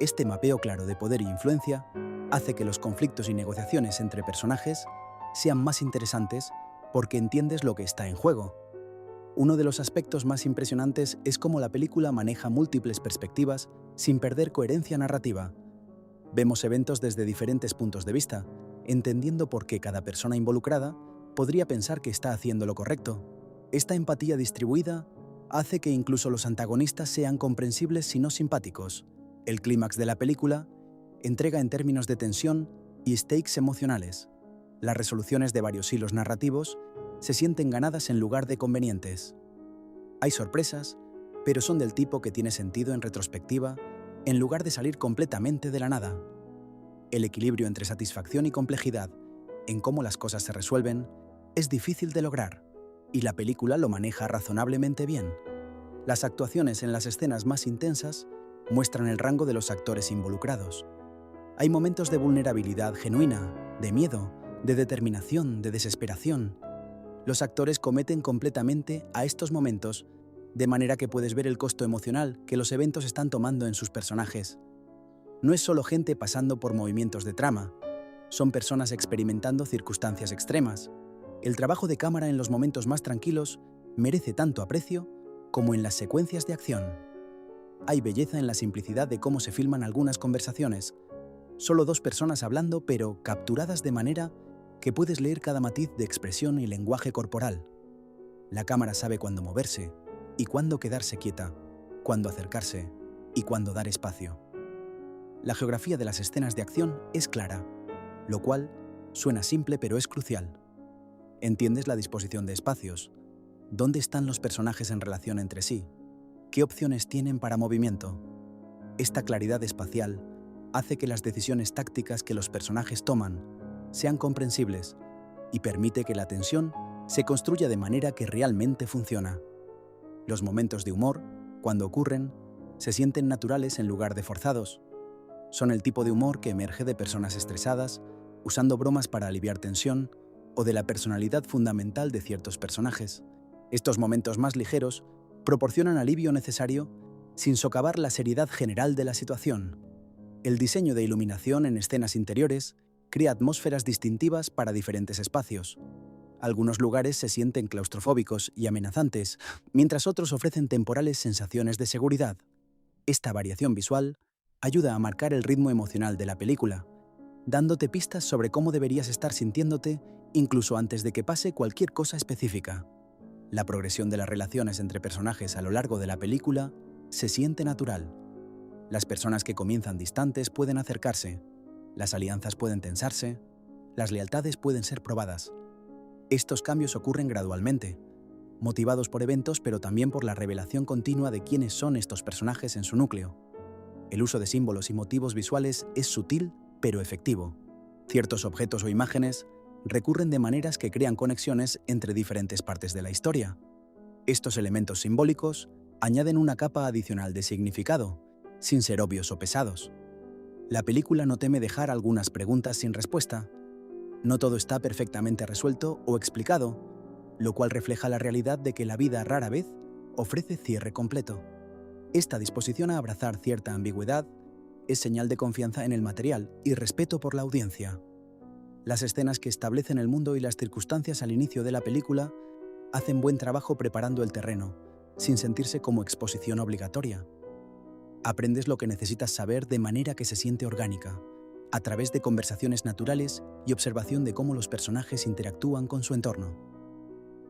A: Este mapeo claro de poder e influencia hace que los conflictos y negociaciones entre personajes sean más interesantes porque entiendes lo que está en juego. Uno de los aspectos más impresionantes es cómo la película maneja múltiples perspectivas sin perder coherencia narrativa. Vemos eventos desde diferentes puntos de vista, entendiendo por qué cada persona involucrada podría pensar que está haciendo lo correcto. Esta empatía distribuida hace que incluso los antagonistas sean comprensibles si no simpáticos. El clímax de la película entrega en términos de tensión y stakes emocionales. Las resoluciones de varios hilos narrativos se sienten ganadas en lugar de convenientes. Hay sorpresas, pero son del tipo que tiene sentido en retrospectiva, en lugar de salir completamente de la nada. El equilibrio entre satisfacción y complejidad en cómo las cosas se resuelven es difícil de lograr, y la película lo maneja razonablemente bien. Las actuaciones en las escenas más intensas muestran el rango de los actores involucrados. Hay momentos de vulnerabilidad genuina, de miedo, de determinación, de desesperación. Los actores cometen completamente a estos momentos, de manera que puedes ver el costo emocional que los eventos están tomando en sus personajes. No es solo gente pasando por movimientos de trama, son personas experimentando circunstancias extremas. El trabajo de cámara en los momentos más tranquilos merece tanto aprecio como en las secuencias de acción. Hay belleza en la simplicidad de cómo se filman algunas conversaciones. Solo dos personas hablando, pero capturadas de manera que puedes leer cada matiz de expresión y lenguaje corporal. La cámara sabe cuándo moverse y cuándo quedarse quieta, cuándo acercarse y cuándo dar espacio. La geografía de las escenas de acción es clara, lo cual suena simple pero es crucial. Entiendes la disposición de espacios, dónde están los personajes en relación entre sí, qué opciones tienen para movimiento. Esta claridad espacial hace que las decisiones tácticas que los personajes toman sean comprensibles y permite que la tensión se construya de manera que realmente funciona. Los momentos de humor, cuando ocurren, se sienten naturales en lugar de forzados. Son el tipo de humor que emerge de personas estresadas, usando bromas para aliviar tensión, o de la personalidad fundamental de ciertos personajes. Estos momentos más ligeros proporcionan alivio necesario sin socavar la seriedad general de la situación. El diseño de iluminación en escenas interiores crea atmósferas distintivas para diferentes espacios. Algunos lugares se sienten claustrofóbicos y amenazantes, mientras otros ofrecen temporales sensaciones de seguridad. Esta variación visual ayuda a marcar el ritmo emocional de la película, dándote pistas sobre cómo deberías estar sintiéndote incluso antes de que pase cualquier cosa específica. La progresión de las relaciones entre personajes a lo largo de la película se siente natural. Las personas que comienzan distantes pueden acercarse, las alianzas pueden tensarse, las lealtades pueden ser probadas. Estos cambios ocurren gradualmente, motivados por eventos pero también por la revelación continua de quiénes son estos personajes en su núcleo. El uso de símbolos y motivos visuales es sutil pero efectivo. Ciertos objetos o imágenes recurren de maneras que crean conexiones entre diferentes partes de la historia. Estos elementos simbólicos añaden una capa adicional de significado, sin ser obvios o pesados. La película no teme dejar algunas preguntas sin respuesta. No todo está perfectamente resuelto o explicado, lo cual refleja la realidad de que la vida rara vez ofrece cierre completo. Esta disposición a abrazar cierta ambigüedad es señal de confianza en el material y respeto por la audiencia. Las escenas que establecen el mundo y las circunstancias al inicio de la película hacen buen trabajo preparando el terreno, sin sentirse como exposición obligatoria. Aprendes lo que necesitas saber de manera que se siente orgánica, a través de conversaciones naturales y observación de cómo los personajes interactúan con su entorno.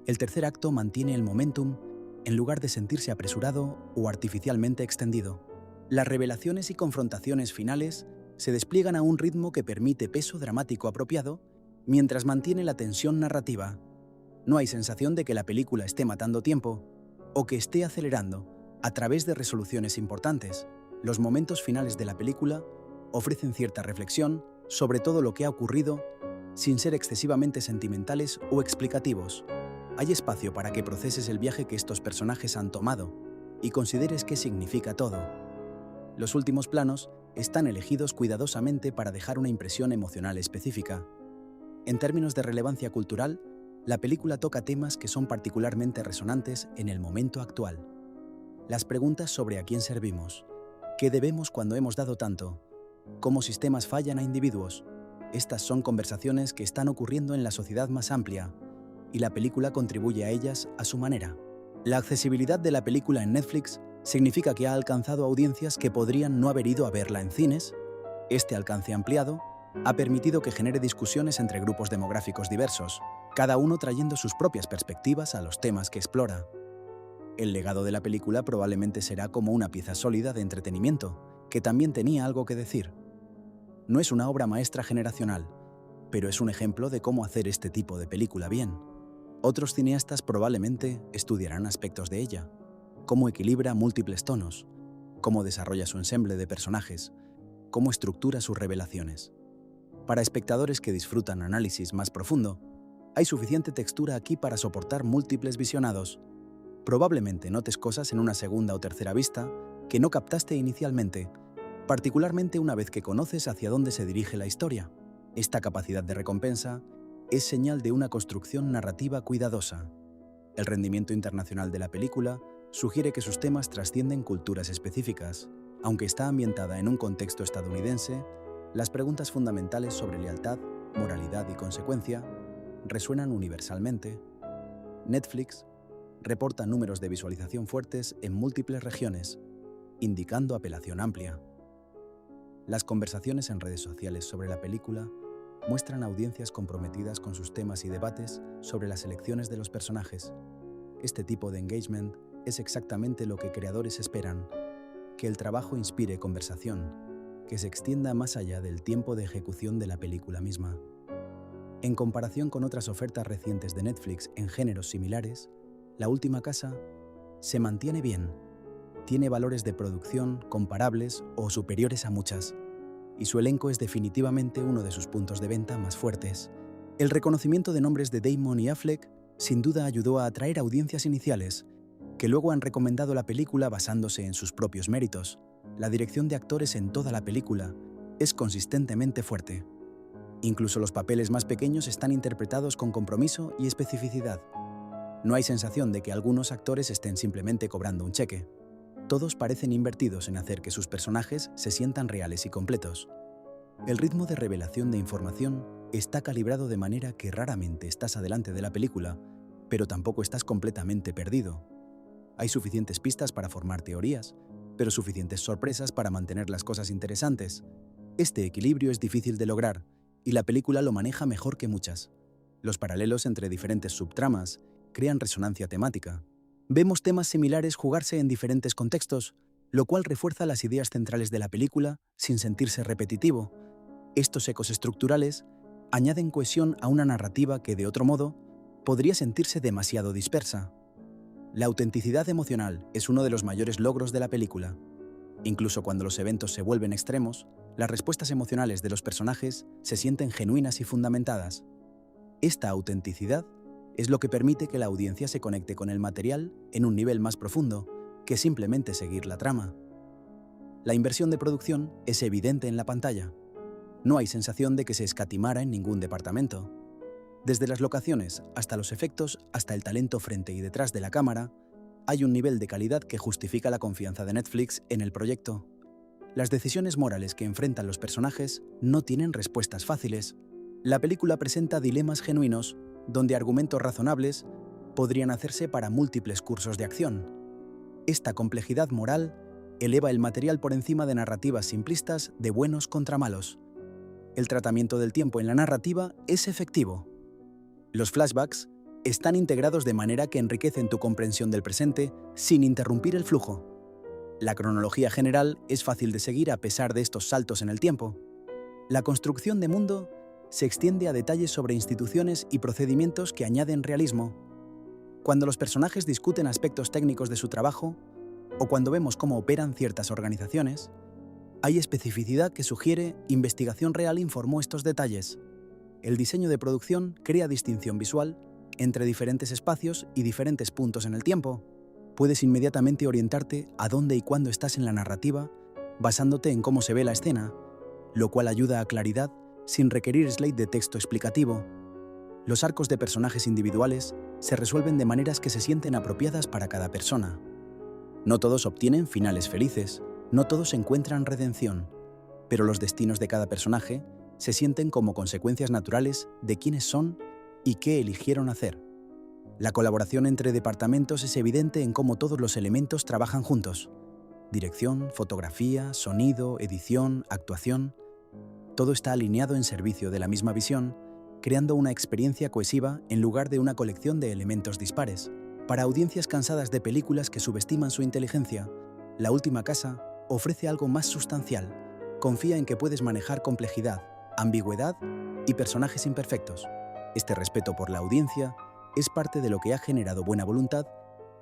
A: El tercer acto mantiene el momentum en lugar de sentirse apresurado o artificialmente extendido. Las revelaciones y confrontaciones finales se despliegan a un ritmo que permite peso dramático apropiado mientras mantiene la tensión narrativa. No hay sensación de que la película esté matando tiempo o que esté acelerando a través de resoluciones importantes. Los momentos finales de la película ofrecen cierta reflexión sobre todo lo que ha ocurrido sin ser excesivamente sentimentales o explicativos. Hay espacio para que proceses el viaje que estos personajes han tomado y consideres qué significa todo. Los últimos planos están elegidos cuidadosamente para dejar una impresión emocional específica. En términos de relevancia cultural, la película toca temas que son particularmente resonantes en el momento actual. Las preguntas sobre a quién servimos, qué debemos cuando hemos dado tanto, cómo sistemas fallan a individuos. Estas son conversaciones que están ocurriendo en la sociedad más amplia, y la película contribuye a ellas a su manera. La accesibilidad de la película en Netflix significa que ha alcanzado audiencias que podrían no haber ido a verla en cines. Este alcance ampliado ha permitido que genere discusiones entre grupos demográficos diversos, cada uno trayendo sus propias perspectivas a los temas que explora. El legado de la película probablemente será como una pieza sólida de entretenimiento, que también tenía algo que decir. No es una obra maestra generacional, pero es un ejemplo de cómo hacer este tipo de película bien. Otros cineastas probablemente estudiarán aspectos de ella, cómo equilibra múltiples tonos, cómo desarrolla su ensemble de personajes, cómo estructura sus revelaciones. Para espectadores que disfrutan análisis más profundo, hay suficiente textura aquí para soportar múltiples visionados. Probablemente notes cosas en una segunda o tercera vista que no captaste inicialmente, particularmente una vez que conoces hacia dónde se dirige la historia. Esta capacidad de recompensa es señal de una construcción narrativa cuidadosa. El rendimiento internacional de la película sugiere que sus temas trascienden culturas específicas. Aunque está ambientada en un contexto estadounidense, las preguntas fundamentales sobre lealtad, moralidad y consecuencia resuenan universalmente. Netflix reporta números de visualización fuertes en múltiples regiones, indicando apelación amplia. Las conversaciones en redes sociales sobre la película muestran audiencias comprometidas con sus temas y debates sobre las elecciones de los personajes. Este tipo de engagement es exactamente lo que creadores esperan: que el trabajo inspire conversación, que se extienda más allá del tiempo de ejecución de la película misma. En comparación con otras ofertas recientes de Netflix en géneros similares, La Última Casa se mantiene bien, tiene valores de producción comparables o superiores a muchas, y su elenco es definitivamente uno de sus puntos de venta más fuertes. El reconocimiento de nombres de Damon y Affleck sin duda ayudó a atraer audiencias iniciales, que luego han recomendado la película basándose en sus propios méritos. La dirección de actores en toda la película es consistentemente fuerte. Incluso los papeles más pequeños están interpretados con compromiso y especificidad. No hay sensación de que algunos actores estén simplemente cobrando un cheque. Todos parecen invertidos en hacer que sus personajes se sientan reales y completos. El ritmo de revelación de información está calibrado de manera que raramente estás adelante de la película, pero tampoco estás completamente perdido. Hay suficientes pistas para formar teorías, pero suficientes sorpresas para mantener las cosas interesantes. Este equilibrio es difícil de lograr, y la película lo maneja mejor que muchas. Los paralelos entre diferentes subtramas crean resonancia temática. Vemos temas similares jugarse en diferentes contextos, lo cual refuerza las ideas centrales de la película sin sentirse repetitivo. Estos ecos estructurales añaden cohesión a una narrativa que, de otro modo, podría sentirse demasiado dispersa. La autenticidad emocional es uno de los mayores logros de la película. Incluso cuando los eventos se vuelven extremos, las respuestas emocionales de los personajes se sienten genuinas y fundamentadas. Esta autenticidad es lo que permite que la audiencia se conecte con el material en un nivel más profundo que simplemente seguir la trama. La inversión de producción es evidente en la pantalla. No hay sensación de que se escatimara en ningún departamento. Desde las locaciones hasta los efectos, hasta el talento frente y detrás de la cámara, hay un nivel de calidad que justifica la confianza de Netflix en el proyecto. Las decisiones morales que enfrentan los personajes no tienen respuestas fáciles. La película presenta dilemas genuinos, donde argumentos razonables podrían hacerse para múltiples cursos de acción. Esta complejidad moral eleva el material por encima de narrativas simplistas de buenos contra malos. El tratamiento del tiempo en la narrativa es efectivo. Los flashbacks están integrados de manera que enriquecen tu comprensión del presente sin interrumpir el flujo. La cronología general es fácil de seguir a pesar de estos saltos en el tiempo. La construcción de mundo se extiende a detalles sobre instituciones y procedimientos que añaden realismo. Cuando los personajes discuten aspectos técnicos de su trabajo, o cuando vemos cómo operan ciertas organizaciones, hay especificidad que sugiere investigación real informó estos detalles. El diseño de producción crea distinción visual entre diferentes espacios y diferentes puntos en el tiempo. Puedes inmediatamente orientarte a dónde y cuándo estás en la narrativa, basándote en cómo se ve la escena, lo cual ayuda a claridad sin requerir slide de texto explicativo. Los arcos de personajes individuales se resuelven de maneras que se sienten apropiadas para cada persona. No todos obtienen finales felices, no todos encuentran redención, pero los destinos de cada personaje se sienten como consecuencias naturales de quiénes son y qué eligieron hacer. La colaboración entre departamentos es evidente en cómo todos los elementos trabajan juntos. Dirección, fotografía, sonido, edición, actuación. Todo está alineado en servicio de la misma visión, creando una experiencia cohesiva en lugar de una colección de elementos dispares. Para audiencias cansadas de películas que subestiman su inteligencia, La Última Casa ofrece algo más sustancial. Confía en que puedes manejar complejidad, ambigüedad y personajes imperfectos. Este respeto por la audiencia es parte de lo que ha generado buena voluntad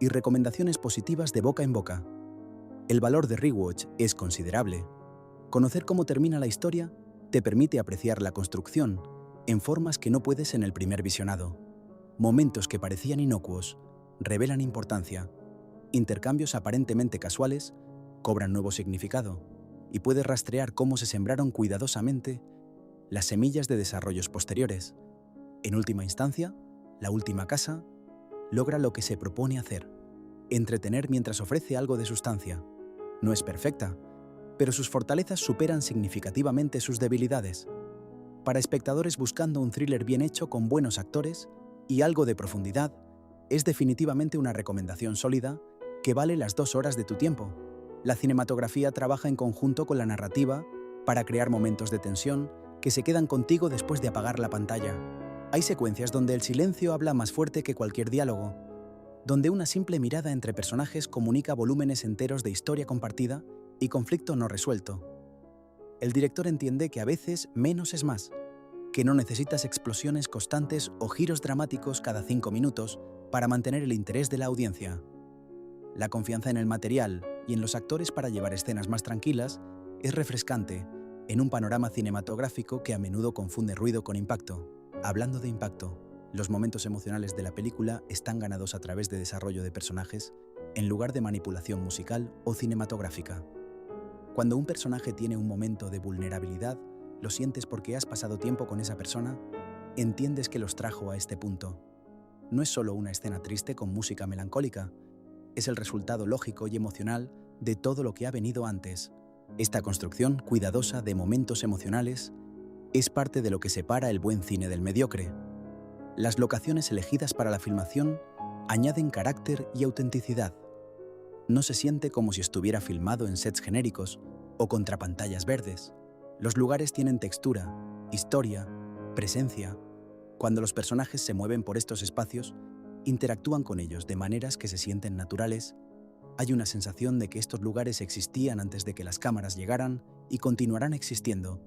A: y recomendaciones positivas de boca en boca. El valor de rewatch es considerable. Conocer cómo termina la historia te permite apreciar la construcción en formas que no puedes en el primer visionado. Momentos que parecían inocuos revelan importancia. Intercambios aparentemente casuales cobran nuevo significado y puedes rastrear cómo se sembraron cuidadosamente las semillas de desarrollos posteriores. En última instancia, La Última Casa logra lo que se propone hacer: entretener mientras ofrece algo de sustancia. No es perfecta, pero sus fortalezas superan significativamente sus debilidades. Para espectadores buscando un thriller bien hecho con buenos actores y algo de profundidad, Es definitivamente una recomendación sólida que vale las 2 horas de tu tiempo. La cinematografía trabaja en conjunto con la narrativa para crear momentos de tensión que se quedan contigo después de apagar la pantalla. Hay secuencias donde el silencio habla más fuerte que cualquier diálogo, donde una simple mirada entre personajes comunica volúmenes enteros de historia compartida y conflicto no resuelto. El director entiende que a veces menos es más, que no necesitas explosiones constantes o giros dramáticos cada 5 minutos para mantener el interés de la audiencia. La confianza en el material y en los actores para llevar escenas más tranquilas es refrescante en un panorama cinematográfico que a menudo confunde ruido con impacto. Hablando de impacto, los momentos emocionales de la película están ganados a través de desarrollo de personajes en lugar de manipulación musical o cinematográfica. Cuando un personaje tiene un momento de vulnerabilidad, lo sientes porque has pasado tiempo con esa persona, entiendes que los trajo a este punto. No es solo una escena triste con música melancólica, es el resultado lógico y emocional de todo lo que ha venido antes. Esta construcción cuidadosa de momentos emocionales es parte de lo que separa el buen cine del mediocre. Las locaciones elegidas para la filmación añaden carácter y autenticidad. No se siente como si estuviera filmado en sets genéricos o contra pantallas verdes. Los lugares tienen textura, historia, presencia. Cuando los personajes se mueven por estos espacios, interactúan con ellos de maneras que se sienten naturales. Hay una sensación de que estos lugares existían antes de que las cámaras llegaran y continuarán existiendo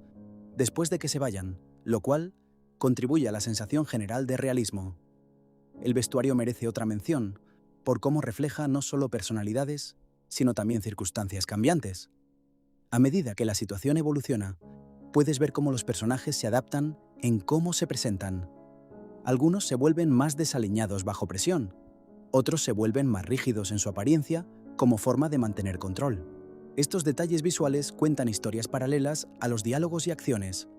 A: después de que se vayan, lo cual contribuye a la sensación general de realismo. El vestuario merece otra mención, por cómo refleja no solo personalidades, sino también circunstancias cambiantes. A medida que la situación evoluciona, puedes ver cómo los personajes se adaptan en cómo se presentan. Algunos se vuelven más desaliñados bajo presión, otros se vuelven más rígidos en su apariencia como forma de mantener control. Estos detalles visuales cuentan historias paralelas a los diálogos y acciones.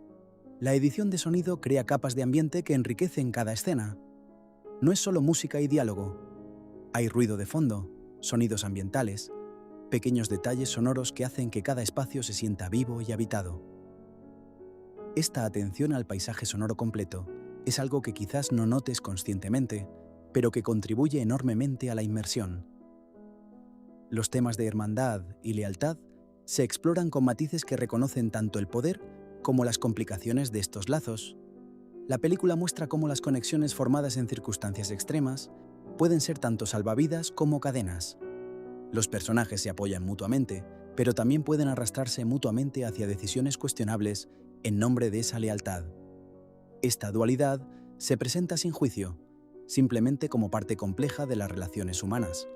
A: La edición de sonido crea capas de ambiente que enriquecen cada escena. No es solo música y diálogo. Hay ruido de fondo, sonidos ambientales, pequeños detalles sonoros que hacen que cada espacio se sienta vivo y habitado. Esta atención al paisaje sonoro completo es algo que quizás no notes conscientemente, pero que contribuye enormemente a la inmersión. Los temas de hermandad y lealtad se exploran con matices que reconocen tanto el poder como las complicaciones de estos lazos. La película muestra cómo las conexiones formadas en circunstancias extremas pueden ser tanto salvavidas como cadenas. Los personajes se apoyan mutuamente, pero también pueden arrastrarse mutuamente hacia decisiones cuestionables en nombre de esa lealtad. Esta dualidad se presenta sin juicio, simplemente como parte compleja de las relaciones humanas.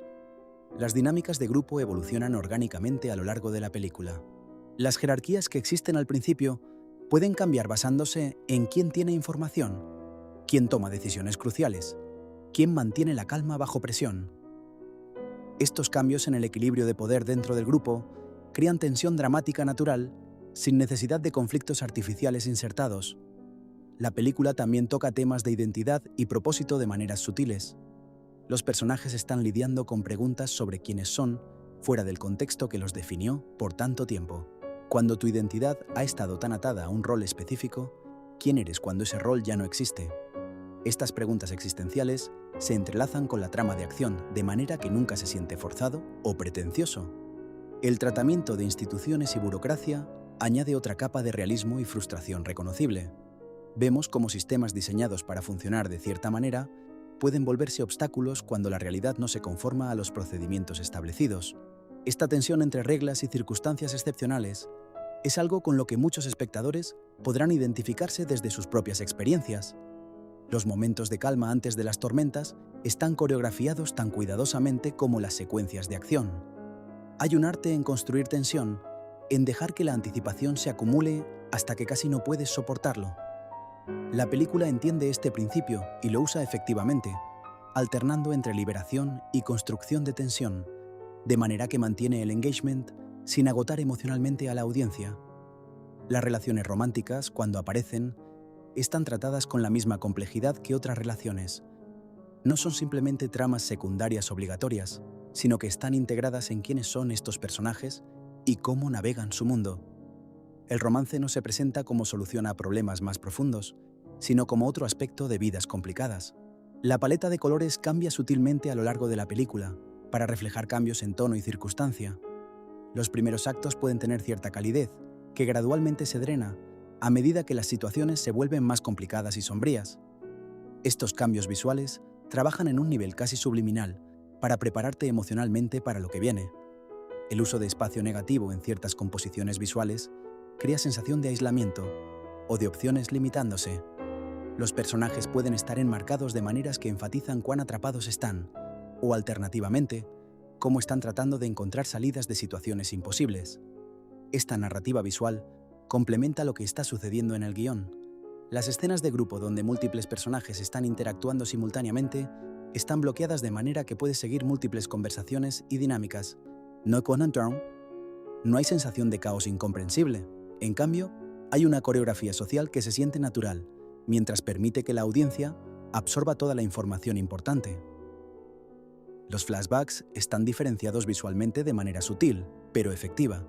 A: Las dinámicas de grupo evolucionan orgánicamente a lo largo de la película. Las jerarquías que existen al principio pueden cambiar basándose en quién tiene información, quién toma decisiones cruciales, quién mantiene la calma bajo presión. Estos cambios en el equilibrio de poder dentro del grupo crean tensión dramática natural sin necesidad de conflictos artificiales insertados. La película también toca temas de identidad y propósito de maneras sutiles. Los personajes están lidiando con preguntas sobre quiénes son, fuera del contexto que los definió por tanto tiempo. Cuando tu identidad ha estado tan atada a un rol específico, ¿quién eres cuando ese rol ya no existe? Estas preguntas existenciales se entrelazan con la trama de acción de manera que nunca se siente forzado o pretencioso. El tratamiento de instituciones y burocracia añade otra capa de realismo y frustración reconocible. Vemos cómo sistemas diseñados para funcionar de cierta manera pueden volverse obstáculos cuando la realidad no se conforma a los procedimientos establecidos. Esta tensión entre reglas y circunstancias excepcionales es algo con lo que muchos espectadores podrán identificarse desde sus propias experiencias. Los momentos de calma antes de las tormentas están coreografiados tan cuidadosamente como las secuencias de acción. Hay un arte en construir tensión, en dejar que la anticipación se acumule hasta que casi no puedes soportarlo. La película entiende este principio y lo usa efectivamente, alternando entre liberación y construcción de tensión, de manera que mantiene el engagement sin agotar emocionalmente a la audiencia. Las relaciones románticas, cuando aparecen, están tratadas con la misma complejidad que otras relaciones. No son simplemente tramas secundarias obligatorias, sino que están integradas en quiénes son estos personajes y cómo navegan su mundo. El romance no se presenta como solución a problemas más profundos, sino como otro aspecto de vidas complicadas. La paleta de colores cambia sutilmente a lo largo de la película, para reflejar cambios en tono y circunstancia. Los primeros actos pueden tener cierta calidez, que gradualmente se drena a medida que las situaciones se vuelven más complicadas y sombrías. Estos cambios visuales trabajan en un nivel casi subliminal para prepararte emocionalmente para lo que viene. El uso de espacio negativo en ciertas composiciones visuales crea sensación de aislamiento o de opciones limitándose. Los personajes pueden estar enmarcados de maneras que enfatizan cuán atrapados están, o alternativamente, cómo están tratando de encontrar salidas de situaciones imposibles. Esta narrativa visual complementa lo que está sucediendo en el guión. Las escenas de grupo donde múltiples personajes están interactuando simultáneamente están bloqueadas de manera que puedes seguir múltiples conversaciones y dinámicas. No hay sensación de caos incomprensible. En cambio, hay una coreografía social que se siente natural, mientras permite que la audiencia absorba toda la información importante. Los flashbacks están diferenciados visualmente de manera sutil, pero efectiva.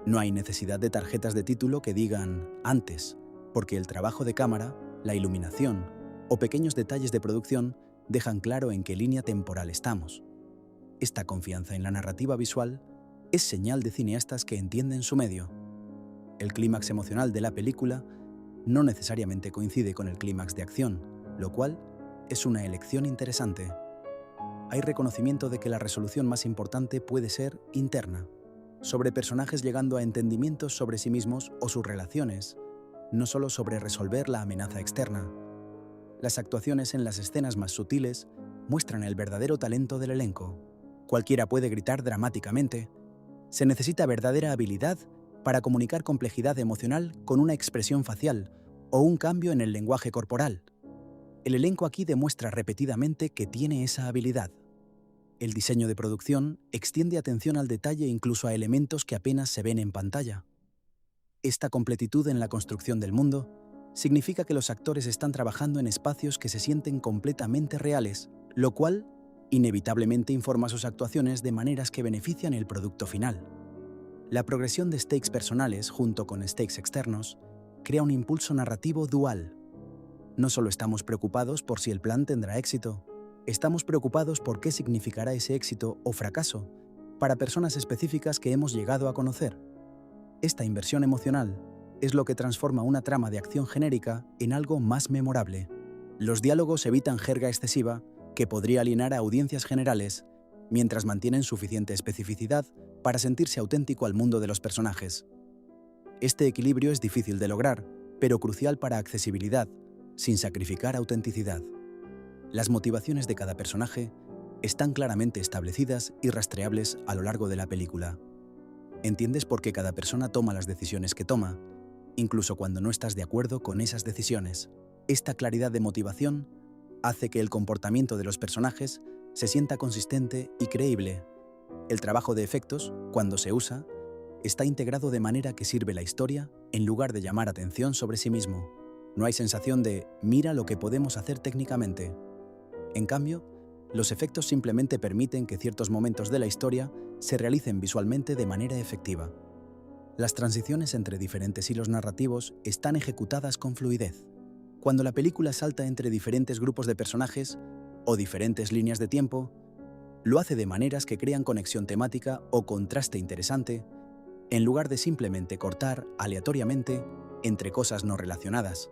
A: No hay necesidad de tarjetas de título que digan «antes», porque el trabajo de cámara, la iluminación o pequeños detalles de producción dejan claro en qué línea temporal estamos. Esta confianza en la narrativa visual es señal de cineastas que entienden su medio. El clímax emocional de la película no necesariamente coincide con el clímax de acción, lo cual es una elección interesante. Hay reconocimiento de que la resolución más importante puede ser interna, sobre personajes llegando a entendimientos sobre sí mismos o sus relaciones, no solo sobre resolver la amenaza externa. Las actuaciones en las escenas más sutiles muestran el verdadero talento del elenco. Cualquiera puede gritar dramáticamente. Se necesita verdadera habilidad para comunicar complejidad emocional con una expresión facial o un cambio en el lenguaje corporal. El elenco aquí demuestra repetidamente que tiene esa habilidad. El diseño de producción extiende atención al detalle incluso a elementos que apenas se ven en pantalla. Esta completitud en la construcción del mundo significa que los actores están trabajando en espacios que se sienten completamente reales, lo cual inevitablemente informa sus actuaciones de maneras que benefician el producto final. La progresión de stakes personales junto con stakes externos crea un impulso narrativo dual. No solo estamos preocupados por si el plan tendrá éxito, estamos preocupados por qué significará ese éxito o fracaso para personas específicas que hemos llegado a conocer. Esta inversión emocional es lo que transforma una trama de acción genérica en algo más memorable. Los diálogos evitan jerga excesiva que podría alienar a audiencias generales, mientras mantienen suficiente especificidad para sentirse auténtico al mundo de los personajes. Este equilibrio es difícil de lograr, pero crucial para accesibilidad, sin sacrificar autenticidad. Las motivaciones de cada personaje están claramente establecidas y rastreables a lo largo de la película. Entiendes por qué cada persona toma las decisiones que toma, incluso cuando no estás de acuerdo con esas decisiones. Esta claridad de motivación hace que el comportamiento de los personajes se sienta consistente y creíble. El trabajo de efectos, cuando se usa, está integrado de manera que sirve la historia en lugar de llamar atención sobre sí mismo. No hay sensación de «mira lo que podemos hacer técnicamente». En cambio, los efectos simplemente permiten que ciertos momentos de la historia se realicen visualmente de manera efectiva. Las transiciones entre diferentes hilos narrativos están ejecutadas con fluidez. Cuando la película salta entre diferentes grupos de personajes o diferentes líneas de tiempo, lo hace de maneras que crean conexión temática o contraste interesante, en lugar de simplemente cortar aleatoriamente entre cosas no relacionadas.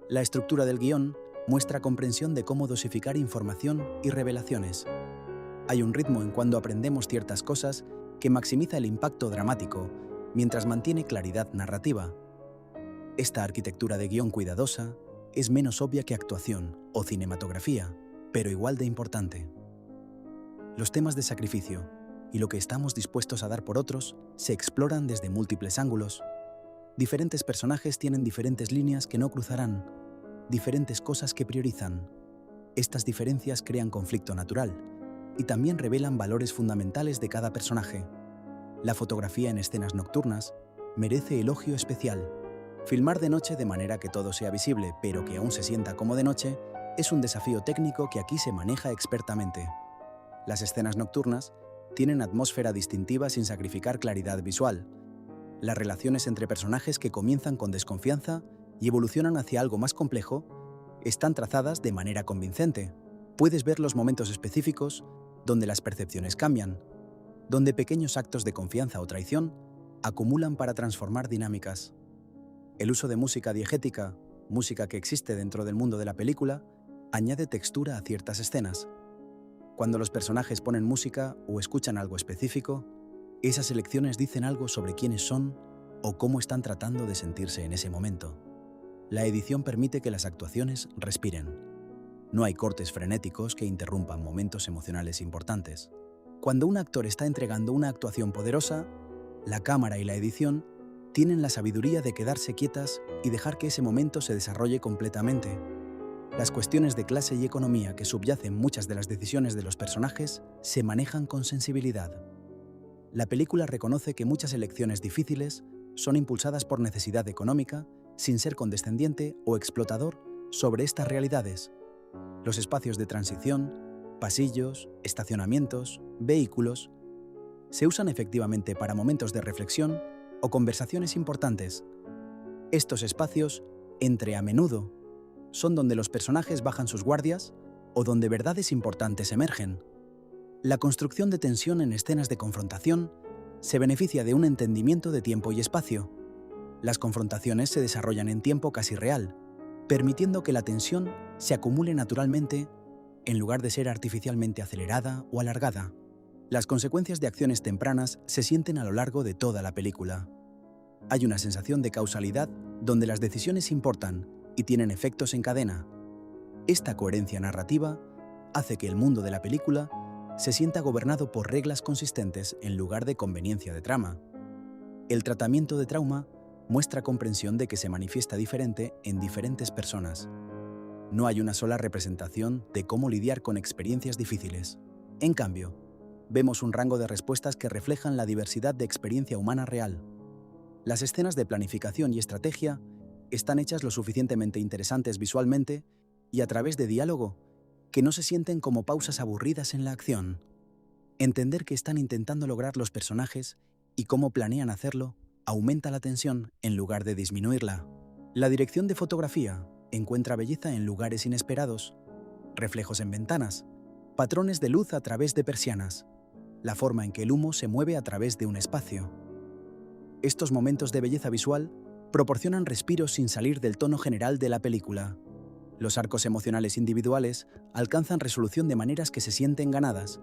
A: La estructura del guión muestra comprensión de cómo dosificar información y revelaciones. Hay un ritmo en cuando aprendemos ciertas cosas que maximiza el impacto dramático, mientras mantiene claridad narrativa. Esta arquitectura de guión cuidadosa es menos obvia que actuación o cinematografía, pero igual de importante. Los temas de sacrificio y lo que estamos dispuestos a dar por otros se exploran desde múltiples ángulos. Diferentes personajes tienen diferentes líneas que no cruzarán, diferentes cosas que priorizan. Estas diferencias crean conflicto natural y también revelan valores fundamentales de cada personaje. La fotografía en escenas nocturnas merece elogio especial. Filmar de noche de manera que todo sea visible, pero que aún se sienta como de noche, es un desafío técnico que aquí se maneja expertamente. Las escenas nocturnas tienen atmósfera distintiva sin sacrificar claridad visual. Las relaciones entre personajes que comienzan con desconfianza y evolucionan hacia algo más complejo están trazadas de manera convincente. Puedes ver los momentos específicos donde las percepciones cambian, donde pequeños actos de confianza o traición acumulan para transformar dinámicas. El uso de música diegética, música que existe dentro del mundo de la película, añade textura a ciertas escenas. Cuando los personajes ponen música o escuchan algo específico, esas elecciones dicen algo sobre quiénes son o cómo están tratando de sentirse en ese momento. La edición permite que las actuaciones respiren. No hay cortes frenéticos que interrumpan momentos emocionales importantes. Cuando un actor está entregando una actuación poderosa, la cámara y la edición tienen la sabiduría de quedarse quietas y dejar que ese momento se desarrolle completamente. Las cuestiones de clase y economía que subyacen muchas de las decisiones de los personajes se manejan con sensibilidad. La película reconoce que muchas elecciones difíciles son impulsadas por necesidad económica, sin ser condescendiente o explotador sobre estas realidades. Los espacios de transición, pasillos, estacionamientos, vehículos, se usan efectivamente para momentos de reflexión o conversaciones importantes. Estos espacios, a menudo, son donde los personajes bajan sus guardias o donde verdades importantes emergen. La construcción de tensión en escenas de confrontación se beneficia de un entendimiento de tiempo y espacio. Las confrontaciones se desarrollan en tiempo casi real, permitiendo que la tensión se acumule naturalmente en lugar de ser artificialmente acelerada o alargada. Las consecuencias de acciones tempranas se sienten a lo largo de toda la película. Hay una sensación de causalidad donde las decisiones importan y tienen efectos en cadena. Esta coherencia narrativa hace que el mundo de la película se sienta gobernado por reglas consistentes en lugar de conveniencia de trama. El tratamiento de trauma muestra comprensión de que se manifiesta diferente en diferentes personas. No hay una sola representación de cómo lidiar con experiencias difíciles. En cambio, vemos un rango de respuestas que reflejan la diversidad de experiencia humana real. Las escenas de planificación y estrategia están hechas lo suficientemente interesantes visualmente y a través de diálogo que no se sienten como pausas aburridas en la acción. Entender qué están intentando lograr los personajes y cómo planean hacerlo aumenta la tensión en lugar de disminuirla. La dirección de fotografía encuentra belleza en lugares inesperados, reflejos en ventanas, patrones de luz a través de persianas, la forma en que el humo se mueve a través de un espacio. Estos momentos de belleza visual proporcionan respiros sin salir del tono general de la película. Los arcos emocionales individuales alcanzan resolución de maneras que se sienten ganadas.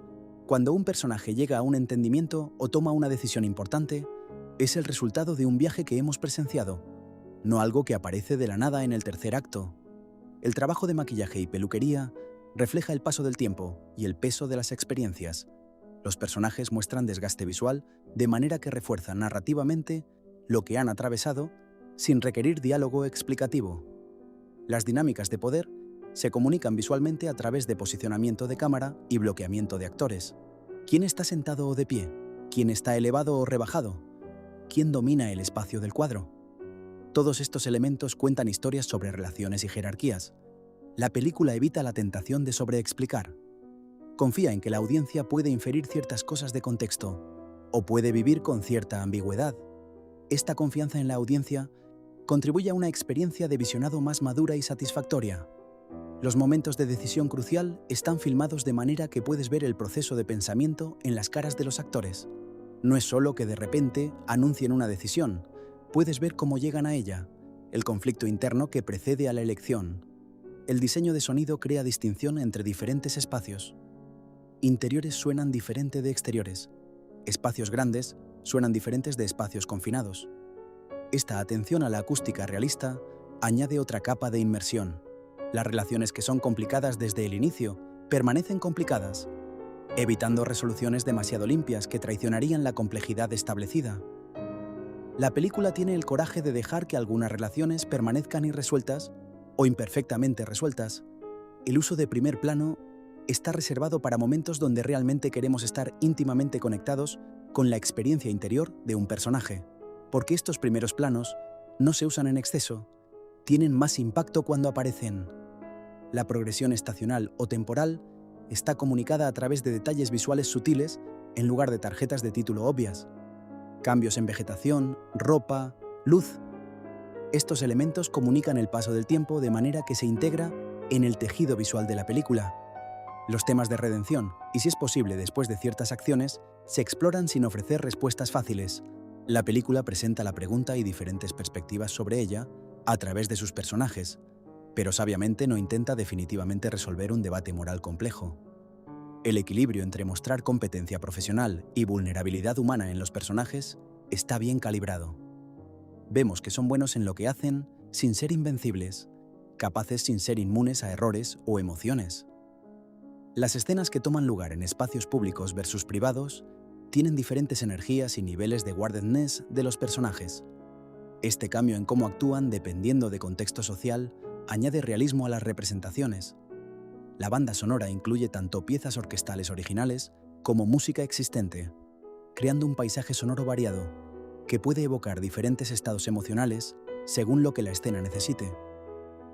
A: Cuando un personaje llega a un entendimiento o toma una decisión importante, es el resultado de un viaje que hemos presenciado, no algo que aparece de la nada en el tercer acto. El trabajo de maquillaje y peluquería refleja el paso del tiempo y el peso de las experiencias. Los personajes muestran desgaste visual de manera que refuerzan narrativamente lo que han atravesado sin requerir diálogo explicativo. Las dinámicas de poder se comunican visualmente a través de posicionamiento de cámara y bloqueamiento de actores. ¿Quién está sentado o de pie? ¿Quién está elevado o rebajado? ¿Quién domina el espacio del cuadro? Todos estos elementos cuentan historias sobre relaciones y jerarquías. La película evita la tentación de sobreexplicar. Confía en que la audiencia puede inferir ciertas cosas de contexto o puede vivir con cierta ambigüedad. Esta confianza en la audiencia contribuye a una experiencia de visionado más madura y satisfactoria. Los momentos de decisión crucial están filmados de manera que puedes ver el proceso de pensamiento en las caras de los actores. No es solo que de repente anuncien una decisión, puedes ver cómo llegan a ella, el conflicto interno que precede a la elección. El diseño de sonido crea distinción entre diferentes espacios. Interiores suenan diferente de exteriores. Espacios grandes suenan diferentes de espacios confinados. Esta atención a la acústica realista añade otra capa de inmersión. Las relaciones que son complicadas desde el inicio permanecen complicadas, evitando resoluciones demasiado limpias que traicionarían la complejidad establecida. La película tiene el coraje de dejar que algunas relaciones permanezcan irresueltas o imperfectamente resueltas. El uso de primer plano está reservado para momentos donde realmente queremos estar íntimamente conectados con la experiencia interior de un personaje, porque estos primeros planos no se usan en exceso, tienen más impacto cuando aparecen. La progresión estacional o temporal está comunicada a través de detalles visuales sutiles en lugar de tarjetas de título obvias. Cambios en vegetación, ropa, luz. Estos elementos comunican el paso del tiempo de manera que se integra en el tejido visual de la película. Los temas de redención, y si es posible después de ciertas acciones, se exploran sin ofrecer respuestas fáciles. La película presenta la pregunta y diferentes perspectivas sobre ella a través de sus personajes, pero sabiamente no intenta definitivamente resolver un debate moral complejo. El equilibrio entre mostrar competencia profesional y vulnerabilidad humana en los personajes está bien calibrado. Vemos que son buenos en lo que hacen sin ser invencibles, capaces sin ser inmunes a errores o emociones. Las escenas que toman lugar en espacios públicos versus privados tienen diferentes energías y niveles de guardedness de los personajes. Este cambio en cómo actúan dependiendo de contexto social añade realismo a las representaciones. La banda sonora incluye tanto piezas orquestales originales como música existente, creando un paisaje sonoro variado que puede evocar diferentes estados emocionales según lo que la escena necesite.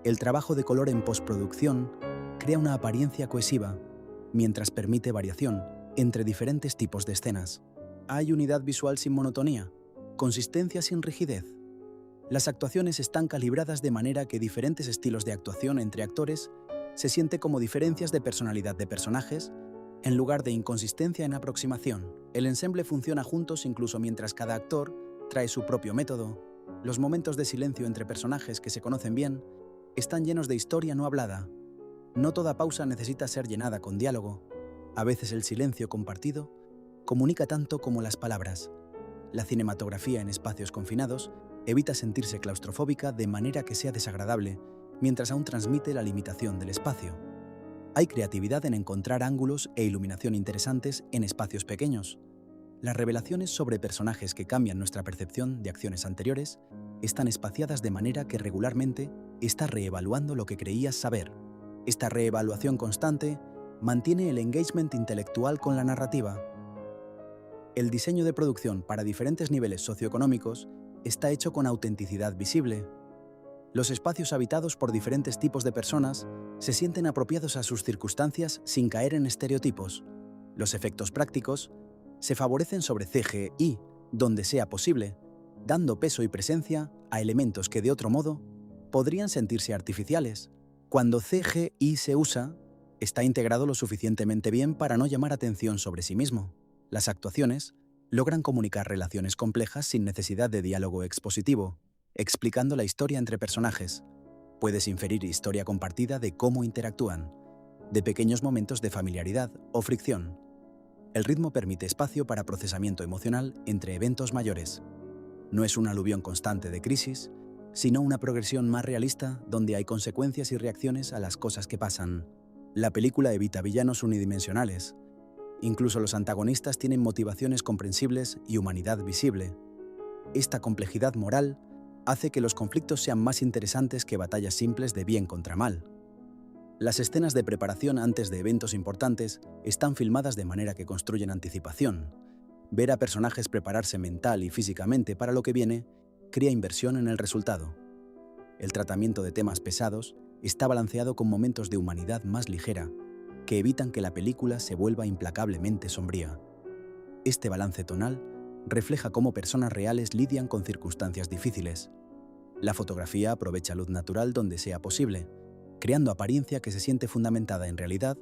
A: El trabajo de color en postproducción crea una apariencia cohesiva, mientras permite variación entre diferentes tipos de escenas. Hay unidad visual sin monotonía, consistencia sin rigidez. Las actuaciones están calibradas de manera que diferentes estilos de actuación entre actores se sienten como diferencias de personalidad de personajes, en lugar de inconsistencia en aproximación. El ensemble funciona juntos incluso mientras cada actor trae su propio método. Los momentos de silencio entre personajes que se conocen bien están llenos de historia no hablada. No toda pausa necesita ser llenada con diálogo. A veces el silencio compartido comunica tanto como las palabras. La cinematografía en espacios confinados evita sentirse claustrofóbica de manera que sea desagradable, mientras aún transmite la limitación del espacio. Hay creatividad en encontrar ángulos e iluminación interesantes en espacios pequeños. Las revelaciones sobre personajes que cambian nuestra percepción de acciones anteriores están espaciadas de manera que regularmente estás reevaluando lo que creías saber. Esta reevaluación constante mantiene el engagement intelectual con la narrativa. El diseño de producción para diferentes niveles socioeconómicos está hecho con autenticidad visible. Los espacios habitados por diferentes tipos de personas se sienten apropiados a sus circunstancias sin caer en estereotipos. Los efectos prácticos se favorecen sobre CGI, donde sea posible, dando peso y presencia a elementos que de otro modo podrían sentirse artificiales. Cuando CGI se usa, está integrado lo suficientemente bien para no llamar atención sobre sí mismo. Las actuaciones logran comunicar relaciones complejas sin necesidad de diálogo expositivo, explicando la historia entre personajes. Puedes inferir historia compartida de cómo interactúan, de pequeños momentos de familiaridad o fricción. El ritmo permite espacio para procesamiento emocional entre eventos mayores. No es un aluvión constante de crisis, sino una progresión más realista donde hay consecuencias y reacciones a las cosas que pasan. La película evita villanos unidimensionales. Incluso los antagonistas tienen motivaciones comprensibles y humanidad visible. Esta complejidad moral hace que los conflictos sean más interesantes que batallas simples de bien contra mal. Las escenas de preparación antes de eventos importantes están filmadas de manera que construyen anticipación. Ver a personajes prepararse mental y físicamente para lo que viene crea inversión en el resultado. El tratamiento de temas pesados está balanceado con momentos de humanidad más ligera, que evitan que la película se vuelva implacablemente sombría. Este balance tonal refleja cómo personas reales lidian con circunstancias difíciles. La fotografía aprovecha luz natural donde sea posible, creando apariencia que se siente fundamentada en realidad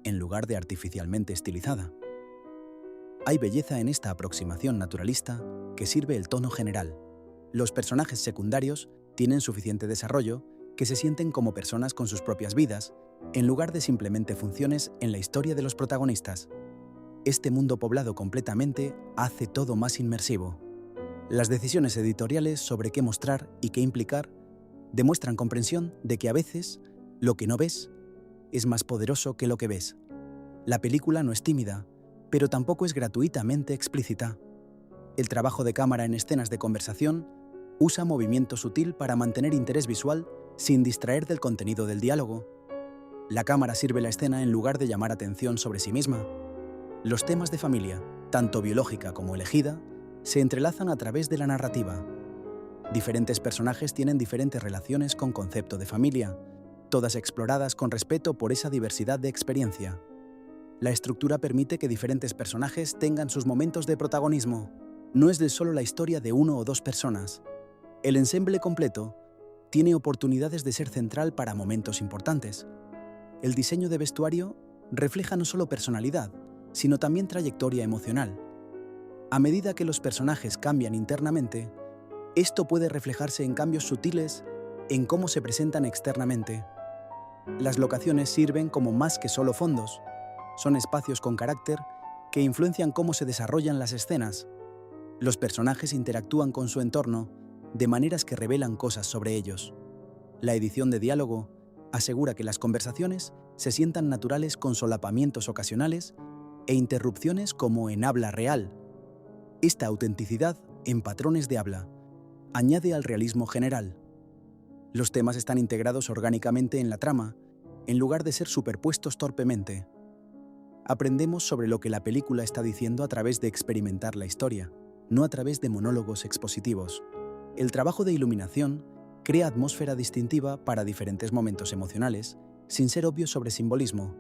A: en lugar de artificialmente estilizada. Hay belleza en esta aproximación naturalista que sirve el tono general. Los personajes secundarios tienen suficiente desarrollo que se sienten como personas con sus propias vidas, en lugar de simplemente funciones en la historia de los protagonistas. Este mundo poblado completamente hace todo más inmersivo. Las decisiones editoriales sobre qué mostrar y qué implicar demuestran comprensión de que a veces lo que no ves es más poderoso que lo que ves. La película no es tímida, pero tampoco es gratuitamente explícita. El trabajo de cámara en escenas de conversación usa movimiento sutil para mantener interés visual sin distraer del contenido del diálogo. La cámara sirve la escena en lugar de llamar atención sobre sí misma. Los temas de familia, tanto biológica como elegida, se entrelazan a través de la narrativa. Diferentes personajes tienen diferentes relaciones con concepto de familia, todas exploradas con respeto por esa diversidad de experiencia. La estructura permite que diferentes personajes tengan sus momentos de protagonismo. No es de solo la historia de uno o dos personas. El ensemble completo tiene oportunidades de ser central para momentos importantes, El diseño de vestuario refleja no solo personalidad, sino también trayectoria emocional. A medida que los personajes cambian internamente, esto puede reflejarse en cambios sutiles en cómo se presentan externamente. Las locaciones sirven como más que solo fondos. Son espacios con carácter que influencian cómo se desarrollan las escenas. Los personajes interactúan con su entorno de maneras que revelan cosas sobre ellos. La edición de diálogo asegura que las conversaciones se sientan naturales con solapamientos ocasionales e interrupciones como en habla real. Esta autenticidad en patrones de habla añade al realismo general. Los temas están integrados orgánicamente en la trama, en lugar de ser superpuestos torpemente. Aprendemos sobre lo que la película está diciendo a través de experimentar la historia, no a través de monólogos expositivos. El trabajo de iluminación crea atmósfera distintiva para diferentes momentos emocionales, sin ser obvio sobre simbolismo.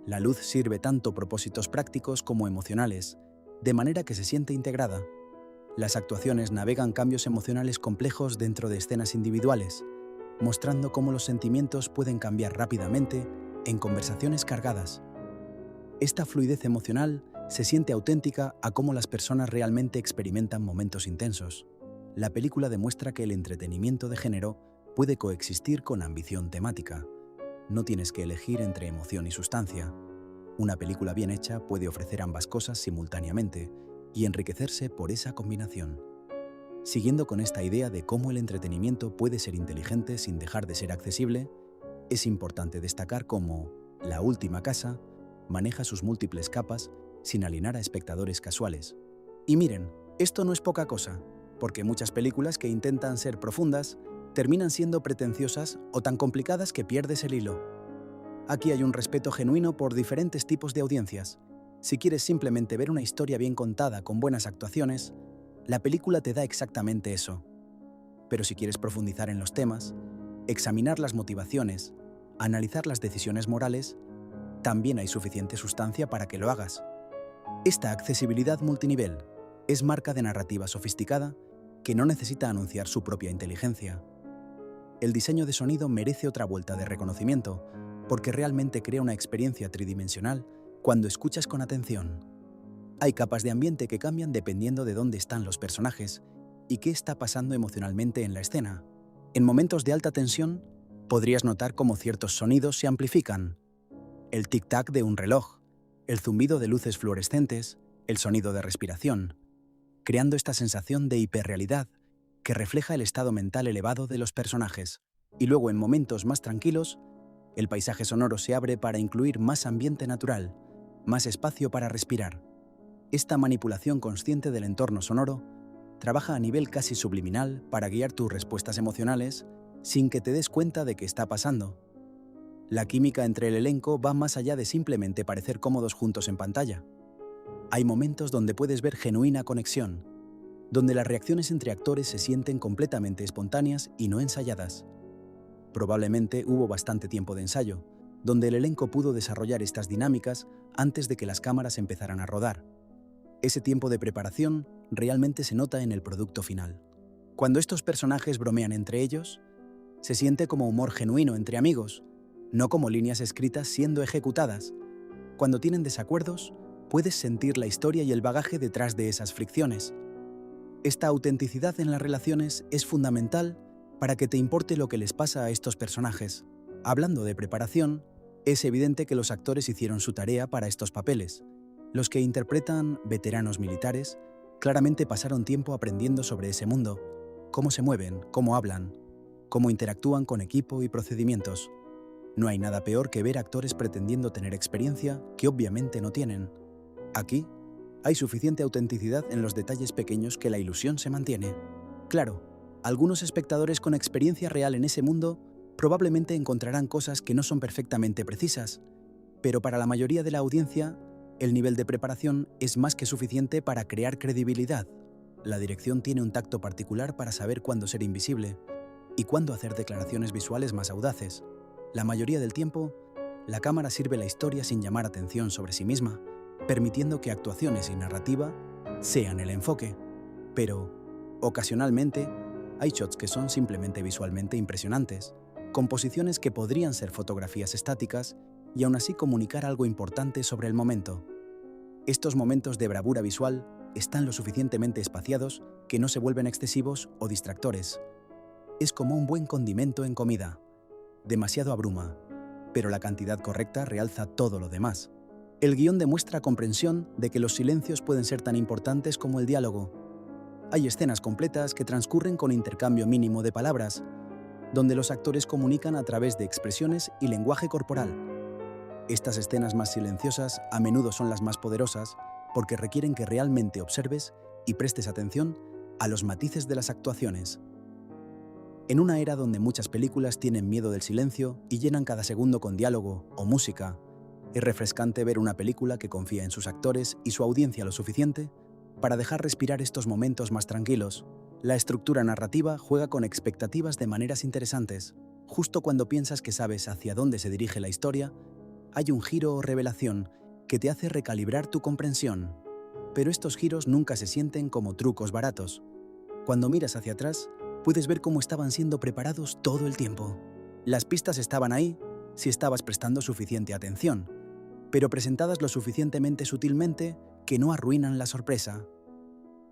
A: La luz sirve tanto propósitos prácticos como emocionales, de manera que se siente integrada. Las actuaciones navegan cambios emocionales complejos dentro de escenas individuales, mostrando cómo los sentimientos pueden cambiar rápidamente en conversaciones cargadas. Esta fluidez emocional se siente auténtica a cómo las personas realmente experimentan momentos intensos. La película demuestra que el entretenimiento de género puede coexistir con ambición temática. No tienes que elegir entre emoción y sustancia. Una película bien hecha puede ofrecer ambas cosas simultáneamente y enriquecerse por esa combinación. Siguiendo con esta idea de cómo el entretenimiento puede ser inteligente sin dejar de ser accesible, es importante destacar cómo La última casa maneja sus múltiples capas sin alienar a espectadores casuales. Y miren, esto no es poca cosa, porque muchas películas que intentan ser profundas terminan siendo pretenciosas o tan complicadas que pierdes el hilo. Aquí hay un respeto genuino por diferentes tipos de audiencias. Si quieres simplemente ver una historia bien contada con buenas actuaciones, la película te da exactamente eso. Pero si quieres profundizar en los temas, examinar las motivaciones, analizar las decisiones morales, también hay suficiente sustancia para que lo hagas. Esta accesibilidad multinivel es marca de narrativa sofisticada que no necesita anunciar su propia inteligencia. El diseño de sonido merece otra vuelta de reconocimiento, porque realmente crea una experiencia tridimensional cuando escuchas con atención. Hay capas de ambiente que cambian dependiendo de dónde están los personajes y qué está pasando emocionalmente en la escena. En momentos de alta tensión, podrías notar cómo ciertos sonidos se amplifican. El tic-tac de un reloj, el zumbido de luces fluorescentes, el sonido de respiración, creando esta sensación de hiperrealidad que refleja el estado mental elevado de los personajes. Y luego, en momentos más tranquilos, el paisaje sonoro se abre para incluir más ambiente natural, más espacio para respirar. Esta manipulación consciente del entorno sonoro trabaja a nivel casi subliminal para guiar tus respuestas emocionales sin que te des cuenta de qué está pasando. La química entre el elenco va más allá de simplemente parecer cómodos juntos en pantalla. Hay momentos donde puedes ver genuina conexión, donde las reacciones entre actores se sienten completamente espontáneas y no ensayadas. Probablemente hubo bastante tiempo de ensayo, donde el elenco pudo desarrollar estas dinámicas antes de que las cámaras empezaran a rodar. Ese tiempo de preparación realmente se nota en el producto final. Cuando estos personajes bromean entre ellos, se siente como humor genuino entre amigos, no como líneas escritas siendo ejecutadas. Cuando tienen desacuerdos, puedes sentir la historia y el bagaje detrás de esas fricciones. Esta autenticidad en las relaciones es fundamental para que te importe lo que les pasa a estos personajes. Hablando de preparación, es evidente que los actores hicieron su tarea para estos papeles. Los que interpretan veteranos militares claramente pasaron tiempo aprendiendo sobre ese mundo, cómo se mueven, cómo hablan, cómo interactúan con equipo y procedimientos. No hay nada peor que ver actores pretendiendo tener experiencia que obviamente no tienen. Aquí, hay suficiente autenticidad en los detalles pequeños que la ilusión se mantiene. Claro, algunos espectadores con experiencia real en ese mundo probablemente encontrarán cosas que no son perfectamente precisas, pero para la mayoría de la audiencia, el nivel de preparación es más que suficiente para crear credibilidad. La dirección tiene un tacto particular para saber cuándo ser invisible y cuándo hacer declaraciones visuales más audaces. La mayoría del tiempo, la cámara sirve la historia sin llamar atención sobre sí misma, permitiendo que actuaciones y narrativa sean el enfoque. Pero, ocasionalmente, hay shots que son simplemente visualmente impresionantes, composiciones que podrían ser fotografías estáticas y aún así comunicar algo importante sobre el momento. Estos momentos de bravura visual están lo suficientemente espaciados que no se vuelven excesivos o distractores. Es como un buen condimento en comida. Demasiado abruma, pero la cantidad correcta realza todo lo demás. El guión demuestra comprensión de que los silencios pueden ser tan importantes como el diálogo. Hay escenas completas que transcurren con intercambio mínimo de palabras, donde los actores comunican a través de expresiones y lenguaje corporal. Estas escenas más silenciosas a menudo son las más poderosas porque requieren que realmente observes y prestes atención a los matices de las actuaciones. En una era donde muchas películas tienen miedo del silencio y llenan cada segundo con diálogo o música, es refrescante ver una película que confía en sus actores y su audiencia lo suficiente para dejar respirar estos momentos más tranquilos. La estructura narrativa juega con expectativas de maneras interesantes. Justo cuando piensas que sabes hacia dónde se dirige la historia, hay un giro o revelación que te hace recalibrar tu comprensión. Pero estos giros nunca se sienten como trucos baratos. Cuando miras hacia atrás, puedes ver cómo estaban siendo preparados todo el tiempo. Las pistas estaban ahí si estabas prestando suficiente atención, pero presentadas lo suficientemente sutilmente que no arruinan la sorpresa.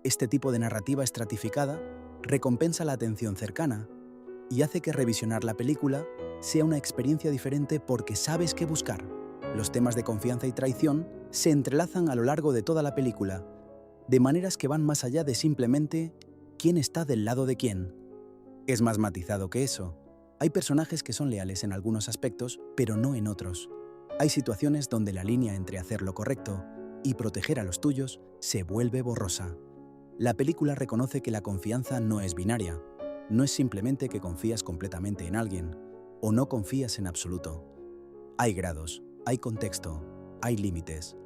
A: Este tipo de narrativa estratificada recompensa la atención cercana y hace que revisionar la película sea una experiencia diferente porque sabes qué buscar. Los temas de confianza y traición se entrelazan a lo largo de toda la película, de maneras que van más allá de simplemente quién está del lado de quién. Es más matizado que eso. Hay personajes que son leales en algunos aspectos, pero no en otros. Hay situaciones donde la línea entre hacer lo correcto y proteger a los tuyos se vuelve borrosa. La película reconoce que la confianza no es binaria. No es simplemente que confías completamente en alguien o no confías en absoluto. Hay grados, hay contexto, hay límites.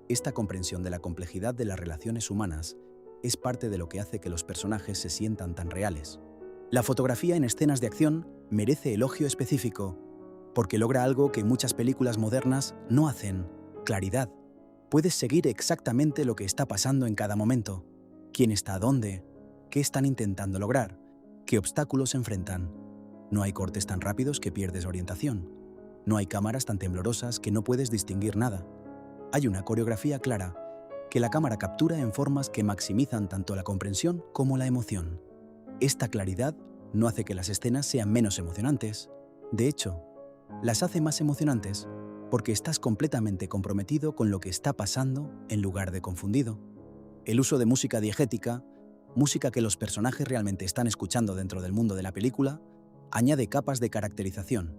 A: Esta comprensión de la complejidad de las relaciones humanas es parte de lo que hace que los personajes se sientan tan reales. La fotografía en escenas de acción merece elogio específico, porque logra algo que muchas películas modernas no hacen: claridad. Puedes seguir exactamente lo que está pasando en cada momento, quién está dónde, qué están intentando lograr, qué obstáculos se enfrentan. No hay cortes tan rápidos que pierdes orientación. No hay cámaras tan temblorosas que no puedes distinguir nada. Hay una coreografía clara que la cámara captura en formas que maximizan tanto la comprensión como la emoción. Esta claridad no hace que las escenas sean menos emocionantes. De hecho, las hace más emocionantes porque estás completamente comprometido con lo que está pasando en lugar de confundido. El uso de música diegética, música que los personajes realmente están escuchando dentro del mundo de la película, añade capas de caracterización.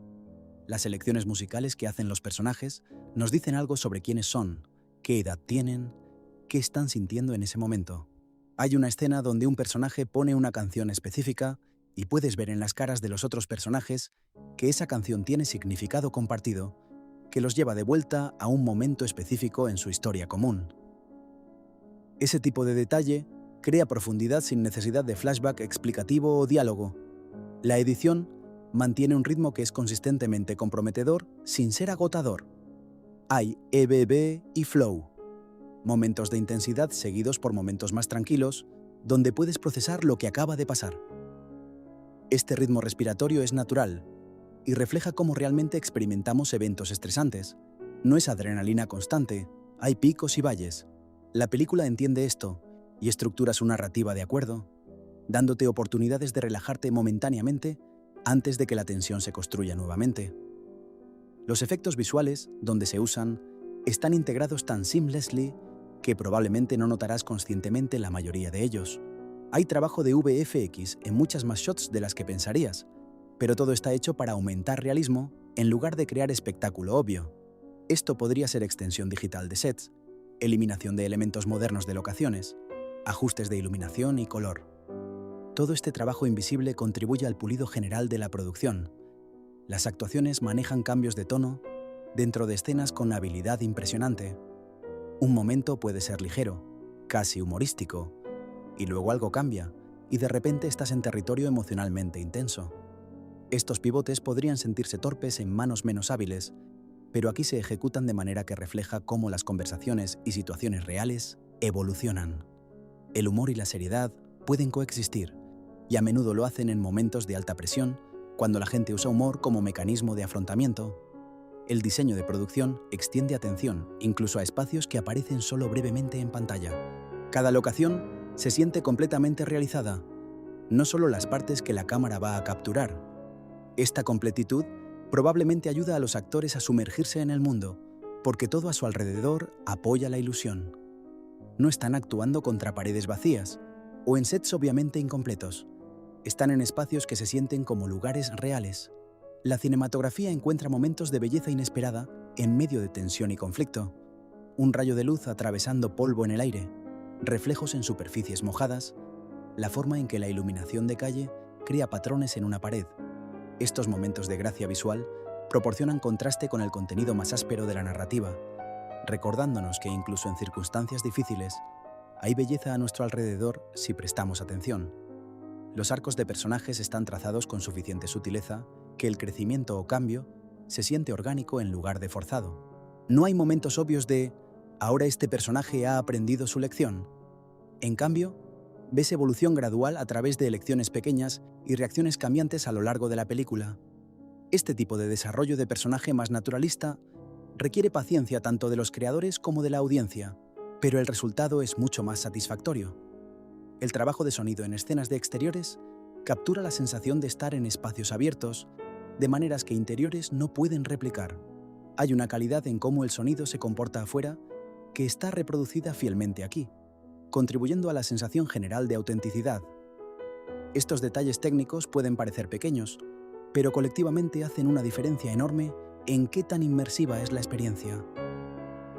A: Las elecciones musicales que hacen los personajes nos dicen algo sobre quiénes son, qué edad tienen, qué están sintiendo en ese momento. Hay una escena donde un personaje pone una canción específica y puedes ver en las caras de los otros personajes que esa canción tiene significado compartido, que los lleva de vuelta a un momento específico en su historia común. Ese tipo de detalle crea profundidad sin necesidad de flashback explicativo o diálogo. La edición mantiene un ritmo que es consistentemente comprometedor sin ser agotador. Hay EBB y flow, momentos de intensidad seguidos por momentos más tranquilos, donde puedes procesar lo que acaba de pasar. Este ritmo respiratorio es natural y refleja cómo realmente experimentamos eventos estresantes. No es adrenalina constante, hay picos y valles. La película entiende esto y estructura su narrativa de acuerdo, dándote oportunidades de relajarte momentáneamente antes de que la tensión se construya nuevamente. Los efectos visuales, donde se usan, están integrados tan seamlessly que probablemente no notarás conscientemente la mayoría de ellos. Hay trabajo de VFX en muchas más shots de las que pensarías, pero todo está hecho para aumentar realismo en lugar de crear espectáculo obvio. Esto podría ser extensión digital de sets, eliminación de elementos modernos de locaciones, ajustes de iluminación y color. Todo este trabajo invisible contribuye al pulido general de la producción. Las actuaciones manejan cambios de tono dentro de escenas con habilidad impresionante. Un momento puede ser ligero, casi humorístico, y luego algo cambia, y de repente estás en territorio emocionalmente intenso. Estos pivotes podrían sentirse torpes en manos menos hábiles, pero aquí se ejecutan de manera que refleja cómo las conversaciones y situaciones reales evolucionan. El humor y la seriedad pueden coexistir, y a menudo lo hacen en momentos de alta presión, cuando la gente usa humor como mecanismo de afrontamiento. El diseño de producción extiende atención incluso a espacios que aparecen solo brevemente en pantalla. Cada locación se siente completamente realizada, no solo las partes que la cámara va a capturar. Esta completitud probablemente ayuda a los actores a sumergirse en el mundo, porque todo a su alrededor apoya la ilusión. No están actuando contra paredes vacías o en sets obviamente incompletos. Están en espacios que se sienten como lugares reales. La cinematografía encuentra momentos de belleza inesperada en medio de tensión y conflicto. Un rayo de luz atravesando polvo en el aire, reflejos en superficies mojadas, la forma en que la iluminación de calle crea patrones en una pared. Estos momentos de gracia visual proporcionan contraste con el contenido más áspero de la narrativa, recordándonos que incluso en circunstancias difíciles, hay belleza a nuestro alrededor si prestamos atención. Los arcos de personajes están trazados con suficiente sutileza que el crecimiento o cambio se siente orgánico en lugar de forzado. No hay momentos obvios de «ahora este personaje ha aprendido su lección». En cambio, ves evolución gradual a través de elecciones pequeñas y reacciones cambiantes a lo largo de la película. Este tipo de desarrollo de personaje más naturalista requiere paciencia tanto de los creadores como de la audiencia, pero el resultado es mucho más satisfactorio. El trabajo de sonido en escenas de exteriores captura la sensación de estar en espacios abiertos, de maneras que interiores no pueden replicar. Hay una calidad en cómo el sonido se comporta afuera que está reproducida fielmente aquí, contribuyendo a la sensación general de autenticidad. Estos detalles técnicos pueden parecer pequeños, pero colectivamente hacen una diferencia enorme en qué tan inmersiva es la experiencia.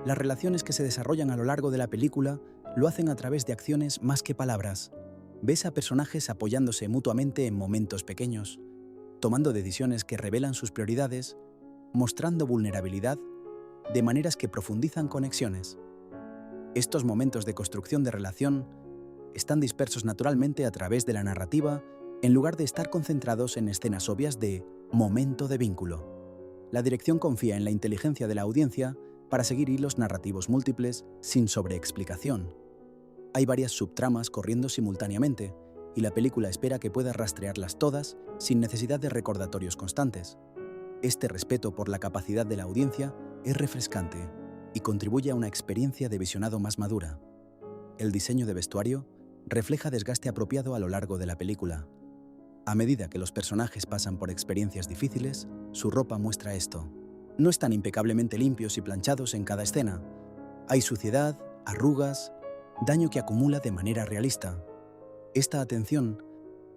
A: Las relaciones que se desarrollan a lo largo de la película lo hacen a través de acciones más que palabras. Ves a personajes apoyándose mutuamente en momentos pequeños, tomando decisiones que revelan sus prioridades, mostrando vulnerabilidad, de maneras que profundizan conexiones. Estos momentos de construcción de relación están dispersos naturalmente a través de la narrativa en lugar de estar concentrados en escenas obvias de momento de vínculo. La dirección confía en la inteligencia de la audiencia para seguir hilos narrativos múltiples sin sobreexplicación. Hay varias subtramas corriendo simultáneamente y la película espera que puedas rastrearlas todas sin necesidad de recordatorios constantes. Este respeto por la capacidad de la audiencia es refrescante y contribuye a una experiencia de visionado más madura. El diseño de vestuario refleja desgaste apropiado a lo largo de la película. A medida que los personajes pasan por experiencias difíciles, su ropa muestra esto. No están impecablemente limpios y planchados en cada escena. Hay suciedad, arrugas, daño que acumula de manera realista. Esta atención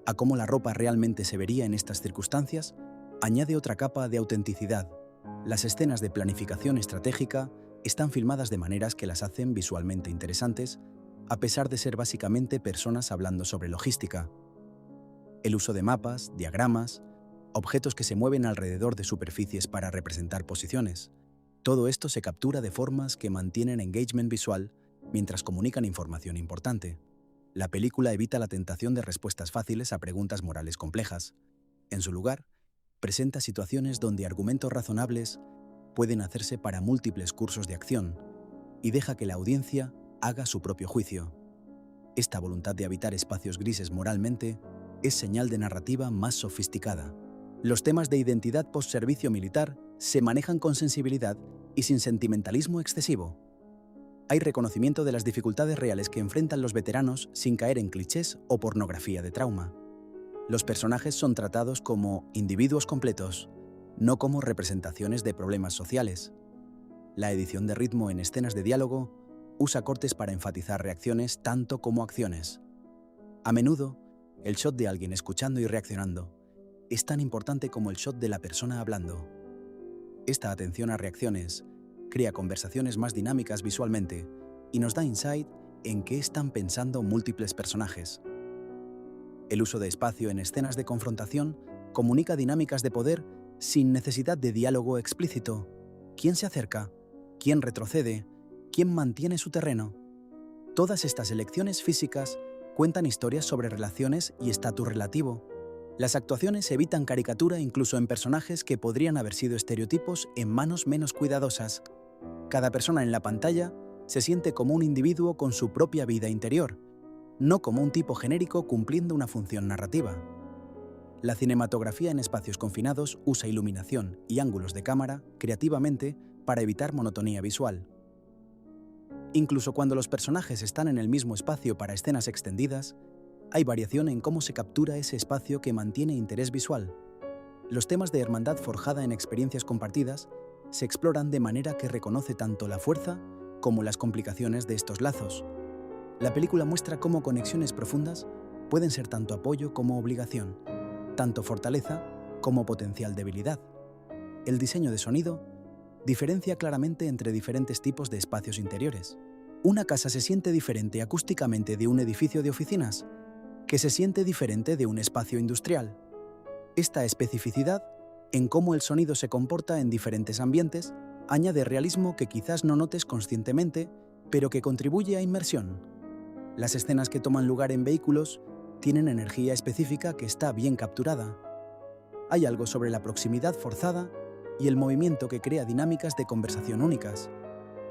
A: a cómo la ropa realmente se vería en estas circunstancias añade otra capa de autenticidad. Las escenas de planificación estratégica están filmadas de maneras que las hacen visualmente interesantes, a pesar de ser básicamente personas hablando sobre logística. El uso de mapas, diagramas, objetos que se mueven alrededor de superficies para representar posiciones. Todo esto se captura de formas que mantienen engagement visual mientras comunican información importante. La película evita la tentación de respuestas fáciles a preguntas morales complejas. En su lugar, presenta situaciones donde argumentos razonables pueden hacerse para múltiples cursos de acción y deja que la audiencia haga su propio juicio. Esta voluntad de habitar espacios grises moralmente es señal de narrativa más sofisticada. Los temas de identidad post-servicio militar se manejan con sensibilidad y sin sentimentalismo excesivo. Hay reconocimiento de las dificultades reales que enfrentan los veteranos sin caer en clichés o pornografía de trauma. Los personajes son tratados como individuos completos, no como representaciones de problemas sociales. La edición de ritmo en escenas de diálogo usa cortes para enfatizar reacciones tanto como acciones. A menudo, el shot de alguien escuchando y reaccionando es tan importante como el shot de la persona hablando. Esta atención a reacciones crea conversaciones más dinámicas visualmente y nos da insight en qué están pensando múltiples personajes. El uso de espacio en escenas de confrontación comunica dinámicas de poder sin necesidad de diálogo explícito. ¿Quién se acerca? ¿Quién retrocede? ¿Quién mantiene su terreno? Todas estas elecciones físicas cuentan historias sobre relaciones y estatus relativo. Las actuaciones evitan caricatura incluso en personajes que podrían haber sido estereotipos en manos menos cuidadosas. Cada persona en la pantalla se siente como un individuo con su propia vida interior, no como un tipo genérico cumpliendo una función narrativa. La cinematografía en espacios confinados usa iluminación y ángulos de cámara creativamente para evitar monotonía visual. Incluso cuando los personajes están en el mismo espacio para escenas extendidas, hay variación en cómo se captura ese espacio que mantiene interés visual. Los temas de hermandad forjada en experiencias compartidas se exploran de manera que reconoce tanto la fuerza como las complicaciones de estos lazos. La película muestra cómo conexiones profundas pueden ser tanto apoyo como obligación, tanto fortaleza como potencial debilidad. El diseño de sonido diferencia claramente entre diferentes tipos de espacios interiores. Una casa se siente diferente acústicamente de un edificio de oficinas, que se siente diferente de un espacio industrial. Esta especificidad en cómo el sonido se comporta en diferentes ambientes añade realismo que quizás no notes conscientemente, pero que contribuye a inmersión. Las escenas que toman lugar en vehículos tienen energía específica que está bien capturada. Hay algo sobre la proximidad forzada y el movimiento que crea dinámicas de conversación únicas,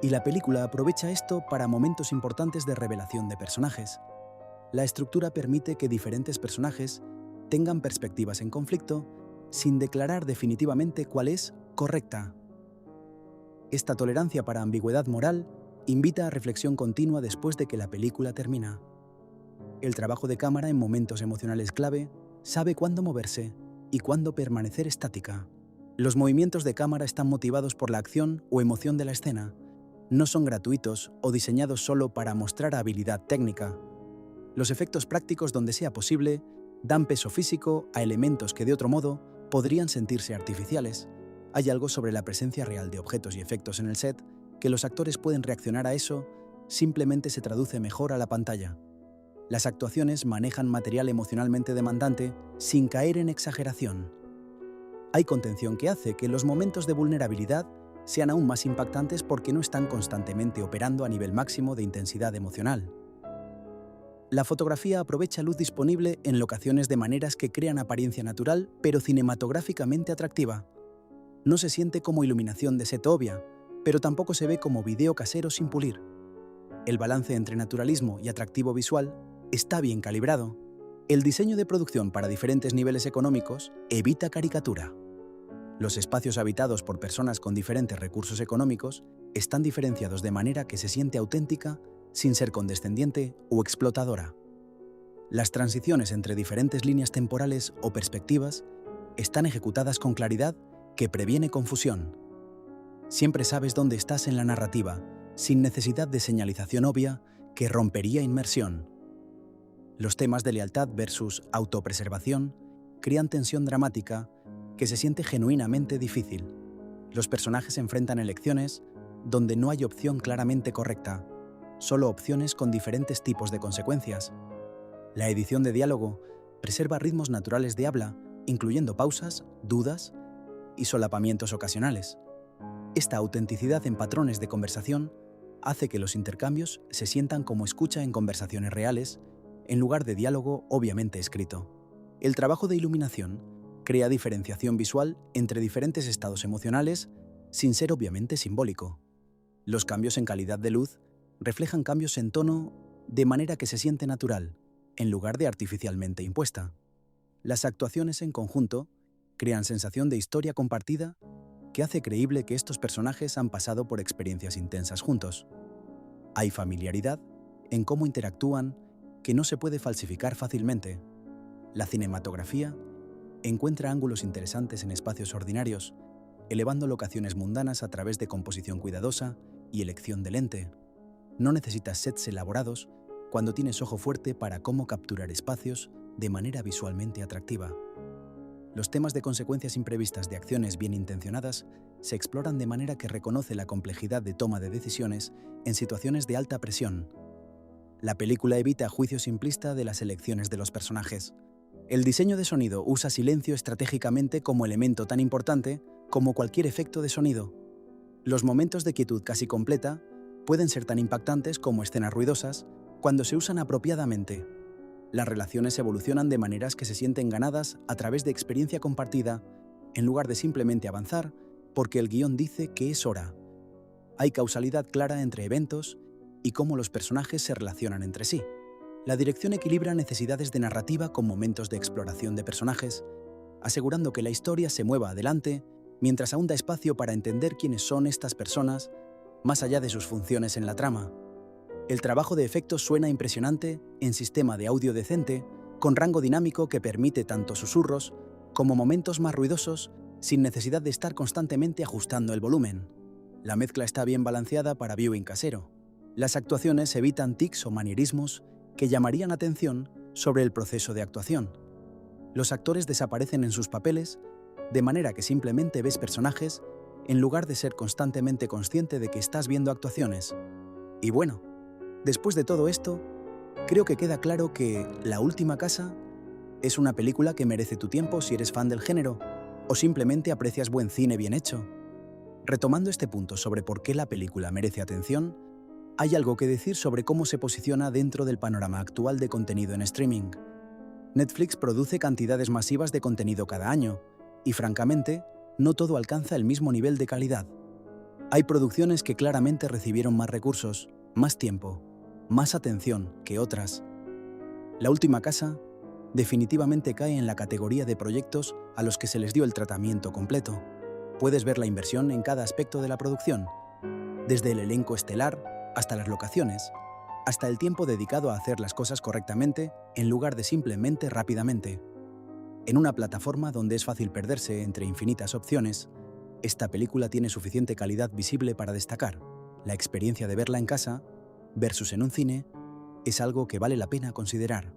A: y la película aprovecha esto para momentos importantes de revelación de personajes. La estructura permite que diferentes personajes tengan perspectivas en conflicto sin declarar definitivamente cuál es correcta. Esta tolerancia para ambigüedad moral invita a reflexión continua después de que la película termina. El trabajo de cámara en momentos emocionales clave sabe cuándo moverse y cuándo permanecer estática. Los movimientos de cámara están motivados por la acción o emoción de la escena. No son gratuitos o diseñados solo para mostrar habilidad técnica. Los efectos prácticos, donde sea posible, dan peso físico a elementos que de otro modo podrían sentirse artificiales. Hay algo sobre la presencia real de objetos y efectos en el set que los actores pueden reaccionar a eso, simplemente se traduce mejor a la pantalla. Las actuaciones manejan material emocionalmente demandante sin caer en exageración. Hay contención que hace que los momentos de vulnerabilidad sean aún más impactantes porque no están constantemente operando a nivel máximo de intensidad emocional. La fotografía aprovecha luz disponible en locaciones de maneras que crean apariencia natural, pero cinematográficamente atractiva. No se siente como iluminación de set obvia, pero tampoco se ve como video casero sin pulir. El balance entre naturalismo y atractivo visual está bien calibrado. El diseño de producción para diferentes niveles económicos evita caricatura. Los espacios habitados por personas con diferentes recursos económicos están diferenciados de manera que se siente auténtica sin ser condescendiente o explotadora. Las transiciones entre diferentes líneas temporales o perspectivas están ejecutadas con claridad que previene confusión. Siempre sabes dónde estás en la narrativa, sin necesidad de señalización obvia que rompería inmersión. Los temas de lealtad versus autopreservación crean tensión dramática que se siente genuinamente difícil. Los personajes enfrentan elecciones donde no hay opción claramente correcta, solo opciones con diferentes tipos de consecuencias. La edición de diálogo preserva ritmos naturales de habla, incluyendo pausas, dudas y solapamientos ocasionales. Esta autenticidad en patrones de conversación hace que los intercambios se sientan como escucha en conversaciones reales, en lugar de diálogo obviamente escrito. El trabajo de iluminación crea diferenciación visual entre diferentes estados emocionales sin ser obviamente simbólico. Los cambios en calidad de luz reflejan cambios en tono de manera que se siente natural, en lugar de artificialmente impuesta. Las actuaciones en conjunto crean sensación de historia compartida que hace creíble que estos personajes han pasado por experiencias intensas juntos. Hay familiaridad en cómo interactúan que no se puede falsificar fácilmente. La cinematografía encuentra ángulos interesantes en espacios ordinarios, elevando locaciones mundanas a través de composición cuidadosa y elección de lente. No necesitas sets elaborados cuando tienes ojo fuerte para cómo capturar espacios de manera visualmente atractiva. Los temas de consecuencias imprevistas de acciones bien intencionadas se exploran de manera que reconoce la complejidad de toma de decisiones en situaciones de alta presión. La película evita juicio simplista de las elecciones de los personajes. El diseño de sonido usa silencio estratégicamente como elemento tan importante como cualquier efecto de sonido. Los momentos de quietud casi completa pueden ser tan impactantes como escenas ruidosas cuando se usan apropiadamente. Las relaciones evolucionan de maneras que se sienten ganadas a través de experiencia compartida, en lugar de simplemente avanzar porque el guión dice que es hora. Hay causalidad clara entre eventos y cómo los personajes se relacionan entre sí. La dirección equilibra necesidades de narrativa con momentos de exploración de personajes, asegurando que la historia se mueva adelante mientras aún da espacio para entender quiénes son estas personas más allá de sus funciones en la trama. El trabajo de efectos suena impresionante en sistema de audio decente, con rango dinámico que permite tanto susurros como momentos más ruidosos sin necesidad de estar constantemente ajustando el volumen. La mezcla está bien balanceada para viewing casero. Las actuaciones evitan tics o manierismos que llamarían atención sobre el proceso de actuación. Los actores desaparecen en sus papeles, de manera que simplemente ves personajes en lugar de ser constantemente consciente de que estás viendo actuaciones. Y bueno, después de todo esto, creo que queda claro que La última casa es una película que merece tu tiempo si eres fan del género o simplemente aprecias buen cine bien hecho. Retomando este punto sobre por qué la película merece atención, hay algo que decir sobre cómo se posiciona dentro del panorama actual de contenido en streaming. Netflix produce cantidades masivas de contenido cada año, y francamente, no todo alcanza el mismo nivel de calidad. Hay producciones que claramente recibieron más recursos, más tiempo, más atención que otras. La última casa definitivamente cae en la categoría de proyectos a los que se les dio el tratamiento completo. Puedes ver la inversión en cada aspecto de la producción, desde el elenco estelar hasta las locaciones, hasta el tiempo dedicado a hacer las cosas correctamente en lugar de simplemente rápidamente. En una plataforma donde es fácil perderse entre infinitas opciones, esta película tiene suficiente calidad visible para destacar. La experiencia de verla en casa, versus en un cine, es algo que vale la pena considerar.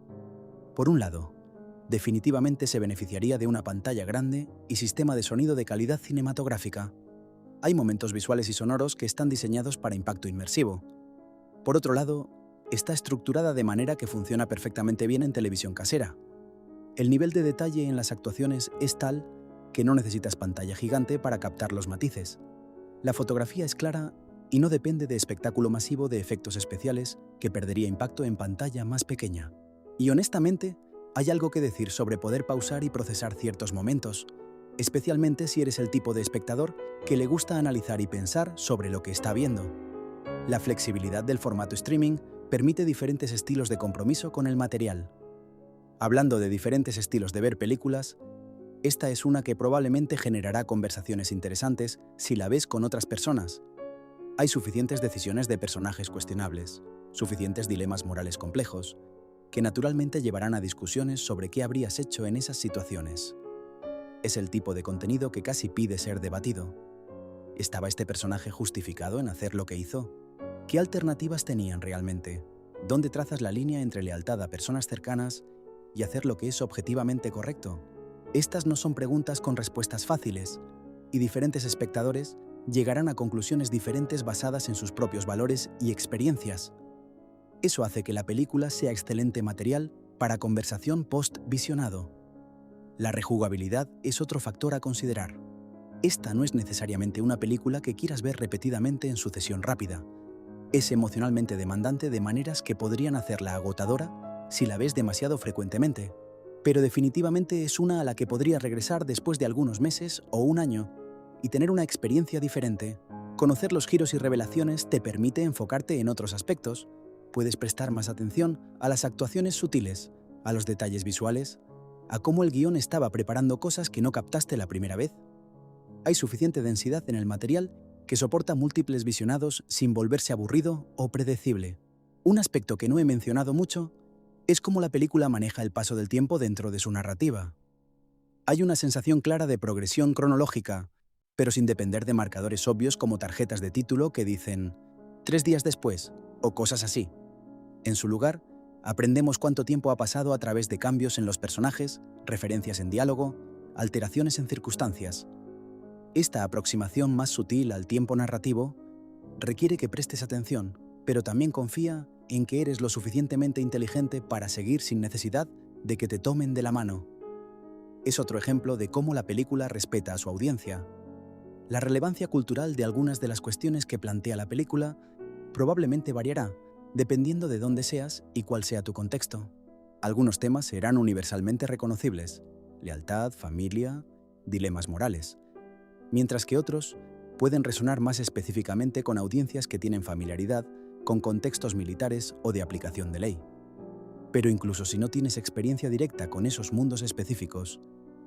A: Por un lado, definitivamente se beneficiaría de una pantalla grande y sistema de sonido de calidad cinematográfica. Hay momentos visuales y sonoros que están diseñados para impacto inmersivo. Por otro lado, está estructurada de manera que funciona perfectamente bien en televisión casera. El nivel de detalle en las actuaciones es tal que no necesitas pantalla gigante para captar los matices. La fotografía es clara y no depende de espectáculo masivo de efectos especiales que perdería impacto en pantalla más pequeña. Y honestamente, hay algo que decir sobre poder pausar y procesar ciertos momentos, especialmente si eres el tipo de espectador que le gusta analizar y pensar sobre lo que está viendo. La flexibilidad del formato streaming permite diferentes estilos de compromiso con el material. Hablando de diferentes estilos de ver películas, esta es una que probablemente generará conversaciones interesantes si la ves con otras personas. Hay suficientes decisiones de personajes cuestionables, suficientes dilemas morales complejos, que naturalmente llevarán a discusiones sobre qué habrías hecho en esas situaciones. Es el tipo de contenido que casi pide ser debatido. ¿Estaba este personaje justificado en hacer lo que hizo? ¿Qué alternativas tenían realmente? ¿Dónde trazas la línea entre lealtad a personas cercanas y hacer lo que es objetivamente correcto? Estas no son preguntas con respuestas fáciles, y diferentes espectadores llegarán a conclusiones diferentes basadas en sus propios valores y experiencias. Eso hace que la película sea excelente material para conversación post-visionado. La rejugabilidad es otro factor a considerar. Esta no es necesariamente una película que quieras ver repetidamente en sucesión rápida. Es emocionalmente demandante de maneras que podrían hacerla agotadora si la ves demasiado frecuentemente, pero definitivamente es una a la que podrías regresar después de algunos meses o un año y tener una experiencia diferente. Conocer los giros y revelaciones te permite enfocarte en otros aspectos. Puedes prestar más atención a las actuaciones sutiles, a los detalles visuales, a cómo el guión estaba preparando cosas que no captaste la primera vez. Hay suficiente densidad en el material que soporta múltiples visionados sin volverse aburrido o predecible. Un aspecto que no he mencionado mucho es cómo la película maneja el paso del tiempo dentro de su narrativa. Hay una sensación clara de progresión cronológica, pero sin depender de marcadores obvios como tarjetas de título que dicen 3 días después o cosas así. En su lugar, aprendemos cuánto tiempo ha pasado a través de cambios en los personajes, referencias en diálogo, alteraciones en circunstancias. Esta aproximación más sutil al tiempo narrativo requiere que prestes atención, pero también confía en que eres lo suficientemente inteligente para seguir sin necesidad de que te tomen de la mano. Es otro ejemplo de cómo la película respeta a su audiencia. La relevancia cultural de algunas de las cuestiones que plantea la película probablemente variará, dependiendo de dónde seas y cuál sea tu contexto. Algunos temas serán universalmente reconocibles: lealtad, familia, dilemas morales, mientras que otros pueden resonar más específicamente con audiencias que tienen familiaridad con contextos militares o de aplicación de ley. Pero incluso si no tienes experiencia directa con esos mundos específicos,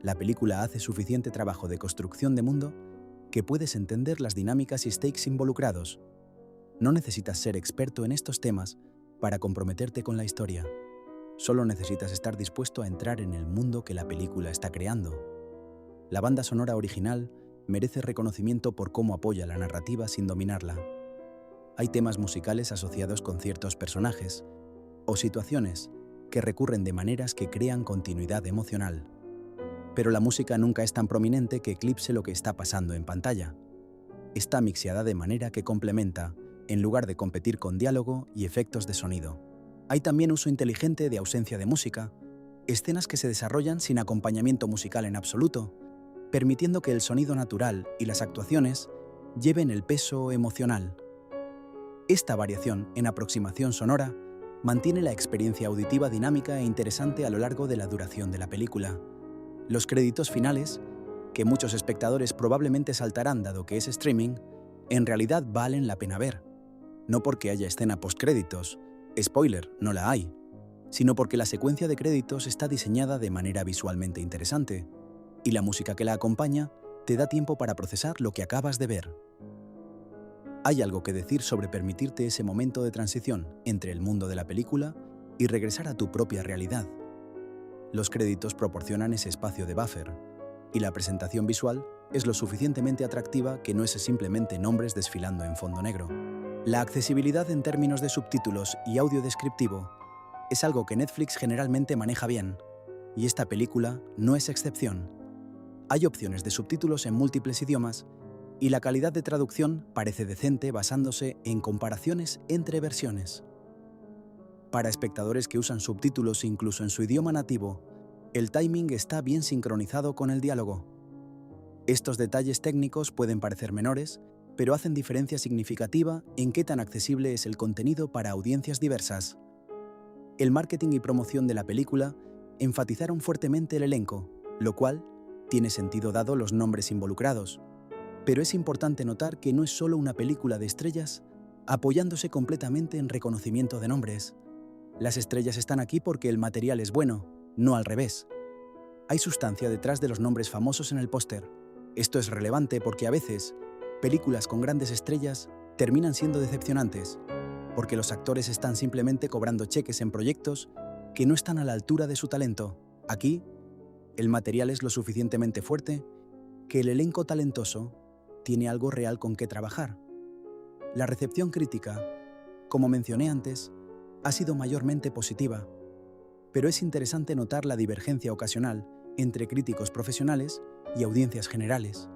A: La película hace suficiente trabajo de construcción de mundo que puedes entender las dinámicas y stakes involucrados. No necesitas ser experto en estos temas para comprometerte con la historia. Solo necesitas estar dispuesto a entrar en el mundo que la película está creando. La banda sonora original merece reconocimiento por cómo apoya la narrativa sin dominarla. Hay temas musicales asociados con ciertos personajes o situaciones que recurren de maneras que crean continuidad emocional. Pero la música nunca es tan prominente que eclipse lo que está pasando en pantalla. Está mixeada de manera que complementa, en lugar de competir con diálogo y efectos de sonido. Hay también uso inteligente de ausencia de música, escenas que se desarrollan sin acompañamiento musical en absoluto, permitiendo que el sonido natural y las actuaciones lleven el peso emocional. Esta variación en aproximación sonora mantiene la experiencia auditiva dinámica e interesante a lo largo de la duración de la película. Los créditos finales, que muchos espectadores probablemente saltarán dado que es streaming, en realidad valen la pena ver. No porque haya escena postcréditos, spoiler, no la hay, sino porque la secuencia de créditos está diseñada de manera visualmente interesante, y la música que la acompaña te da tiempo para procesar lo que acabas de ver. Hay algo que decir sobre permitirte ese momento de transición entre el mundo de la película y regresar a tu propia realidad. Los créditos proporcionan ese espacio de buffer, y la presentación visual es lo suficientemente atractiva que no es simplemente nombres desfilando en fondo negro. La accesibilidad en términos de subtítulos y audio descriptivo es algo que Netflix generalmente maneja bien, y esta película no es excepción. Hay opciones de subtítulos en múltiples idiomas, y la calidad de traducción parece decente basándose en comparaciones entre versiones. Para espectadores que usan subtítulos incluso en su idioma nativo, el timing está bien sincronizado con el diálogo. Estos detalles técnicos pueden parecer menores, pero hacen diferencia significativa en qué tan accesible es el contenido para audiencias diversas. El marketing y promoción de la película enfatizaron fuertemente el elenco, lo cual tiene sentido dado los nombres involucrados. Pero es importante notar que no es solo una película de estrellas apoyándose completamente en reconocimiento de nombres. Las estrellas están aquí porque el material es bueno, no al revés. Hay sustancia detrás de los nombres famosos en el póster. Esto es relevante porque a veces, películas con grandes estrellas terminan siendo decepcionantes, porque los actores están simplemente cobrando cheques en proyectos que no están a la altura de su talento. Aquí, el material es lo suficientemente fuerte que el elenco talentoso tiene algo real con qué trabajar. La recepción crítica, como mencioné antes, ha sido mayormente positiva, pero es interesante notar la divergencia ocasional entre críticos profesionales y audiencias generales.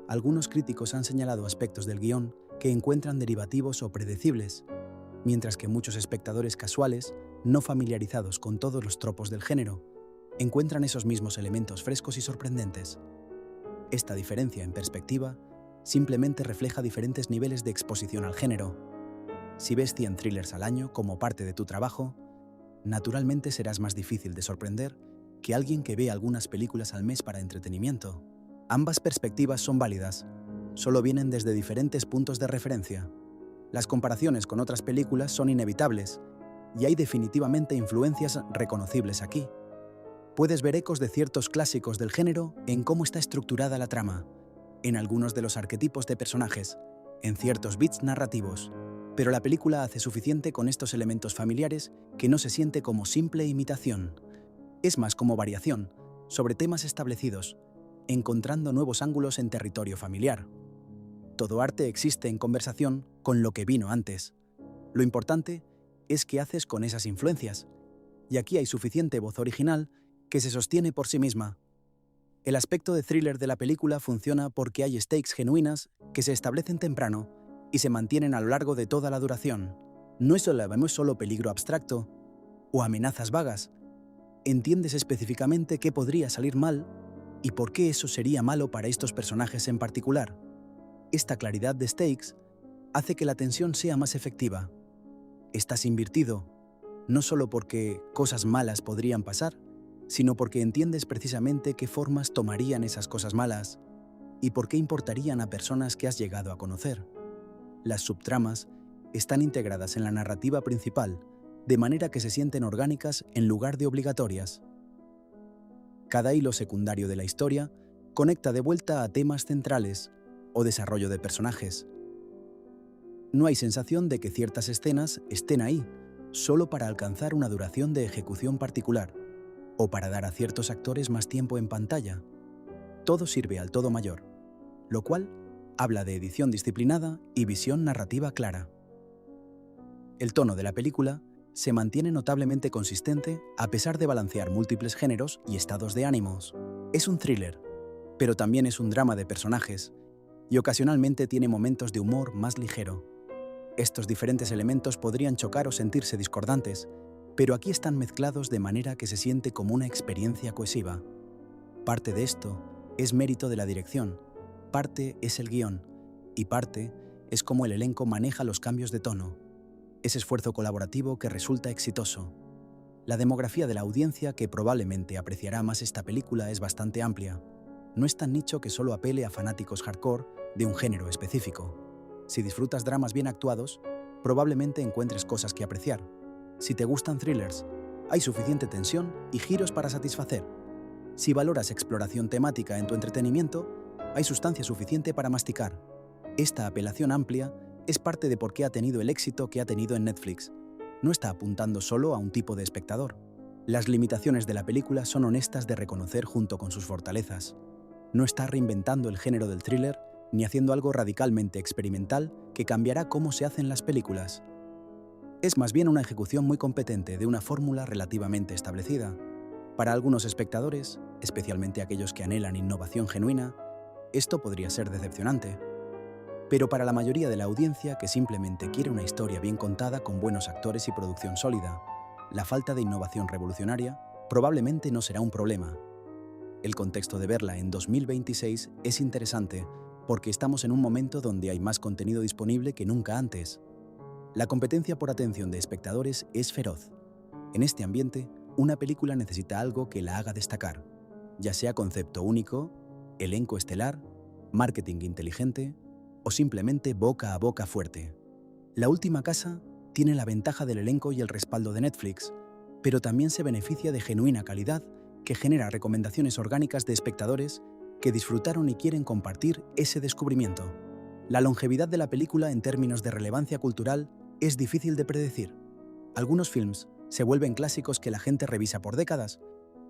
A: Algunos críticos han señalado aspectos del guión que encuentran derivativos o predecibles, mientras que muchos espectadores casuales, no familiarizados con todos los tropos del género, encuentran esos mismos elementos frescos y sorprendentes. Esta diferencia en perspectiva simplemente refleja diferentes niveles de exposición al género. Si ves 100 thrillers al año como parte de tu trabajo, naturalmente serás más difícil de sorprender que alguien que ve algunas películas al mes para entretenimiento. Ambas perspectivas son válidas, solo vienen desde diferentes puntos de referencia. Las comparaciones con otras películas son inevitables, y hay definitivamente influencias reconocibles aquí. Puedes ver ecos de ciertos clásicos del género en cómo está estructurada la trama, en algunos de los arquetipos de personajes, en ciertos beats narrativos, pero la película hace suficiente con estos elementos familiares que no se siente como simple imitación. Es más como variación sobre temas establecidos, encontrando nuevos ángulos en territorio familiar. Todo arte existe en conversación con lo que vino antes. Lo importante es qué haces con esas influencias, y aquí hay suficiente voz original que se sostiene por sí misma. El aspecto de thriller de la película funciona porque hay stakes genuinas que se establecen temprano y se mantienen a lo largo de toda la duración. No es solo peligro abstracto o amenazas vagas. Entiendes específicamente qué podría salir mal y por qué eso sería malo para estos personajes en particular. Esta claridad de stakes hace que la tensión sea más efectiva. Estás invirtido, no solo porque cosas malas podrían pasar, sino porque entiendes precisamente qué formas tomarían esas cosas malas y por qué importarían a personas que has llegado a conocer. Las subtramas están integradas en la narrativa principal, de manera que se sienten orgánicas en lugar de obligatorias. Cada hilo secundario de la historia conecta de vuelta a temas centrales o desarrollo de personajes. No hay sensación de que ciertas escenas estén ahí solo para alcanzar una duración de ejecución particular o para dar a ciertos actores más tiempo en pantalla. Todo sirve al todo mayor, lo cual habla de edición disciplinada y visión narrativa clara. El tono de la película se mantiene notablemente consistente a pesar de balancear múltiples géneros y estados de ánimos. Es un thriller, pero también es un drama de personajes y ocasionalmente tiene momentos de humor más ligero. Estos diferentes elementos podrían chocar o sentirse discordantes, pero aquí están mezclados de manera que se siente como una experiencia cohesiva. Parte de esto es mérito de la dirección, parte es el guión y parte es cómo el elenco maneja los cambios de tono. Es esfuerzo colaborativo que resulta exitoso. La demografía de la audiencia que probablemente apreciará más esta película es bastante amplia. No es tan nicho que solo apele a fanáticos hardcore de un género específico. Si disfrutas dramas bien actuados, probablemente encuentres cosas que apreciar. Si te gustan thrillers, hay suficiente tensión y giros para satisfacer. Si valoras exploración temática en tu entretenimiento, hay sustancia suficiente para masticar. Esta apelación amplia es parte de por qué ha tenido el éxito que ha tenido en Netflix. No está apuntando solo a un tipo de espectador. Las limitaciones de la película son honestas de reconocer junto con sus fortalezas. No está reinventando el género del thriller ni haciendo algo radicalmente experimental que cambiará cómo se hacen las películas. Es más bien una ejecución muy competente de una fórmula relativamente establecida. Para algunos espectadores, especialmente aquellos que anhelan innovación genuina, esto podría ser decepcionante. Pero para la mayoría de la audiencia que simplemente quiere una historia bien contada con buenos actores y producción sólida, la falta de innovación revolucionaria probablemente no será un problema. El contexto de verla en 2026 es interesante porque estamos en un momento donde hay más contenido disponible que nunca antes. La competencia por atención de espectadores es feroz. En este ambiente, una película necesita algo que la haga destacar, ya sea concepto único, elenco estelar, marketing inteligente o simplemente boca a boca fuerte. La última casa tiene la ventaja del elenco y el respaldo de Netflix, pero también se beneficia de genuina calidad que genera recomendaciones orgánicas de espectadores que disfrutaron y quieren compartir ese descubrimiento. La longevidad de la película en términos de relevancia cultural es difícil de predecir. Algunos films se vuelven clásicos que la gente revisa por décadas,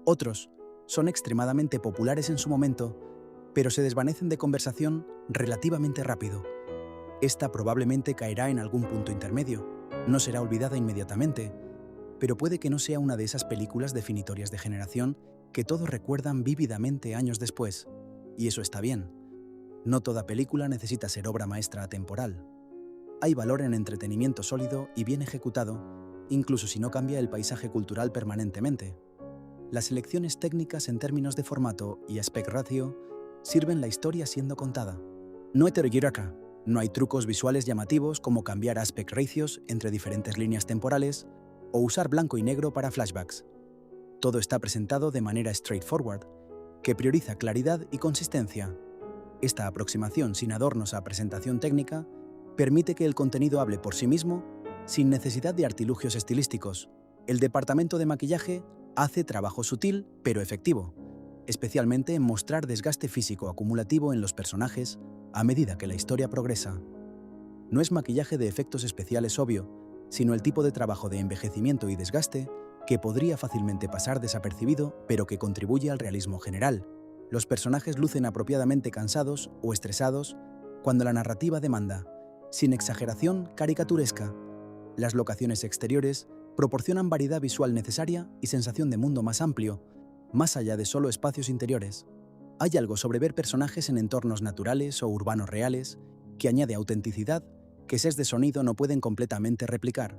A: otros son extremadamente populares en su momento, pero se desvanecen de conversación relativamente rápido. Esta probablemente caerá en algún punto intermedio, no será olvidada inmediatamente, pero puede que no sea una de esas películas definitorias de generación que todos recuerdan vívidamente años después. Y eso está bien. No toda película necesita ser obra maestra atemporal. Hay valor en entretenimiento sólido y bien ejecutado, incluso si no cambia el paisaje cultural permanentemente. Las elecciones técnicas en términos de formato y aspect ratio sirven la historia siendo contada. No heterogeneidad. No hay trucos visuales llamativos como cambiar aspect ratios entre diferentes líneas temporales o usar blanco y negro para flashbacks. Todo está presentado de manera straightforward, que prioriza claridad y consistencia. Esta aproximación sin adornos a presentación técnica permite que el contenido hable por sí mismo sin necesidad de artilugios estilísticos. El departamento de maquillaje hace trabajo sutil pero efectivo, especialmente en mostrar desgaste físico acumulativo en los personajes a medida que la historia progresa. No es maquillaje de efectos especiales obvio, sino el tipo de trabajo de envejecimiento y desgaste que podría fácilmente pasar desapercibido, pero que contribuye al realismo general. Los personajes lucen apropiadamente cansados o estresados cuando la narrativa demanda, sin exageración caricaturesca. Las locaciones exteriores proporcionan variedad visual necesaria y sensación de mundo más amplio, más allá de solo espacios interiores. Hay algo sobre ver personajes en entornos naturales o urbanos reales que añade autenticidad que sets de sonido no pueden completamente replicar.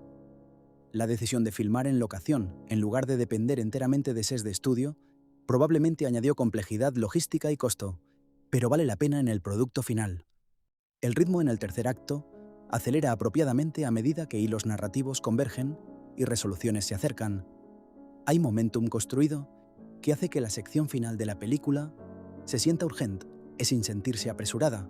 A: La decisión de filmar en locación, en lugar de depender enteramente de sets de estudio, probablemente añadió complejidad logística y costo, pero vale la pena en el producto final. El ritmo en el tercer acto acelera apropiadamente a medida que hilos narrativos convergen y resoluciones se acercan. Hay momentum construido que hace que la sección final de la película se sienta urgente y sin sentirse apresurada.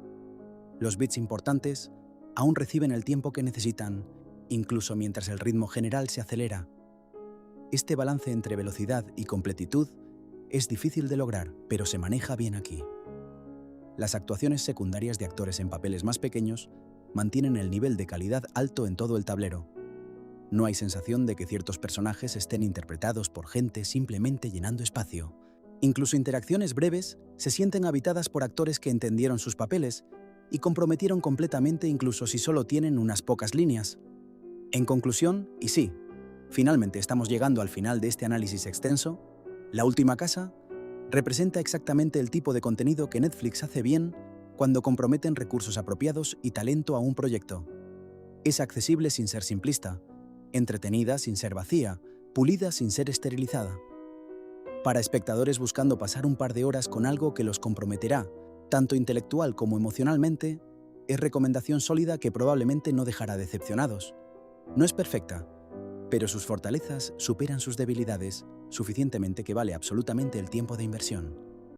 A: Los bits importantes aún reciben el tiempo que necesitan, incluso mientras el ritmo general se acelera. Este balance entre velocidad y completitud es difícil de lograr, pero se maneja bien aquí. Las actuaciones secundarias de actores en papeles más pequeños mantienen el nivel de calidad alto en todo el tablero. No hay sensación de que ciertos personajes estén interpretados por gente simplemente llenando espacio. Incluso interacciones breves se sienten habitadas por actores que entendieron sus papeles y comprometieron completamente incluso si solo tienen unas pocas líneas. En conclusión, y sí, finalmente estamos llegando al final de este análisis extenso, La última casa representa exactamente el tipo de contenido que Netflix hace bien cuando comprometen recursos apropiados y talento a un proyecto. Es accesible sin ser simplista, entretenida sin ser vacía, pulida sin ser esterilizada. Para espectadores buscando pasar un par de horas con algo que los comprometerá, tanto intelectual como emocionalmente, es recomendación sólida que probablemente no dejará decepcionados. No es perfecta, pero sus fortalezas superan sus debilidades suficientemente que vale absolutamente el tiempo de inversión.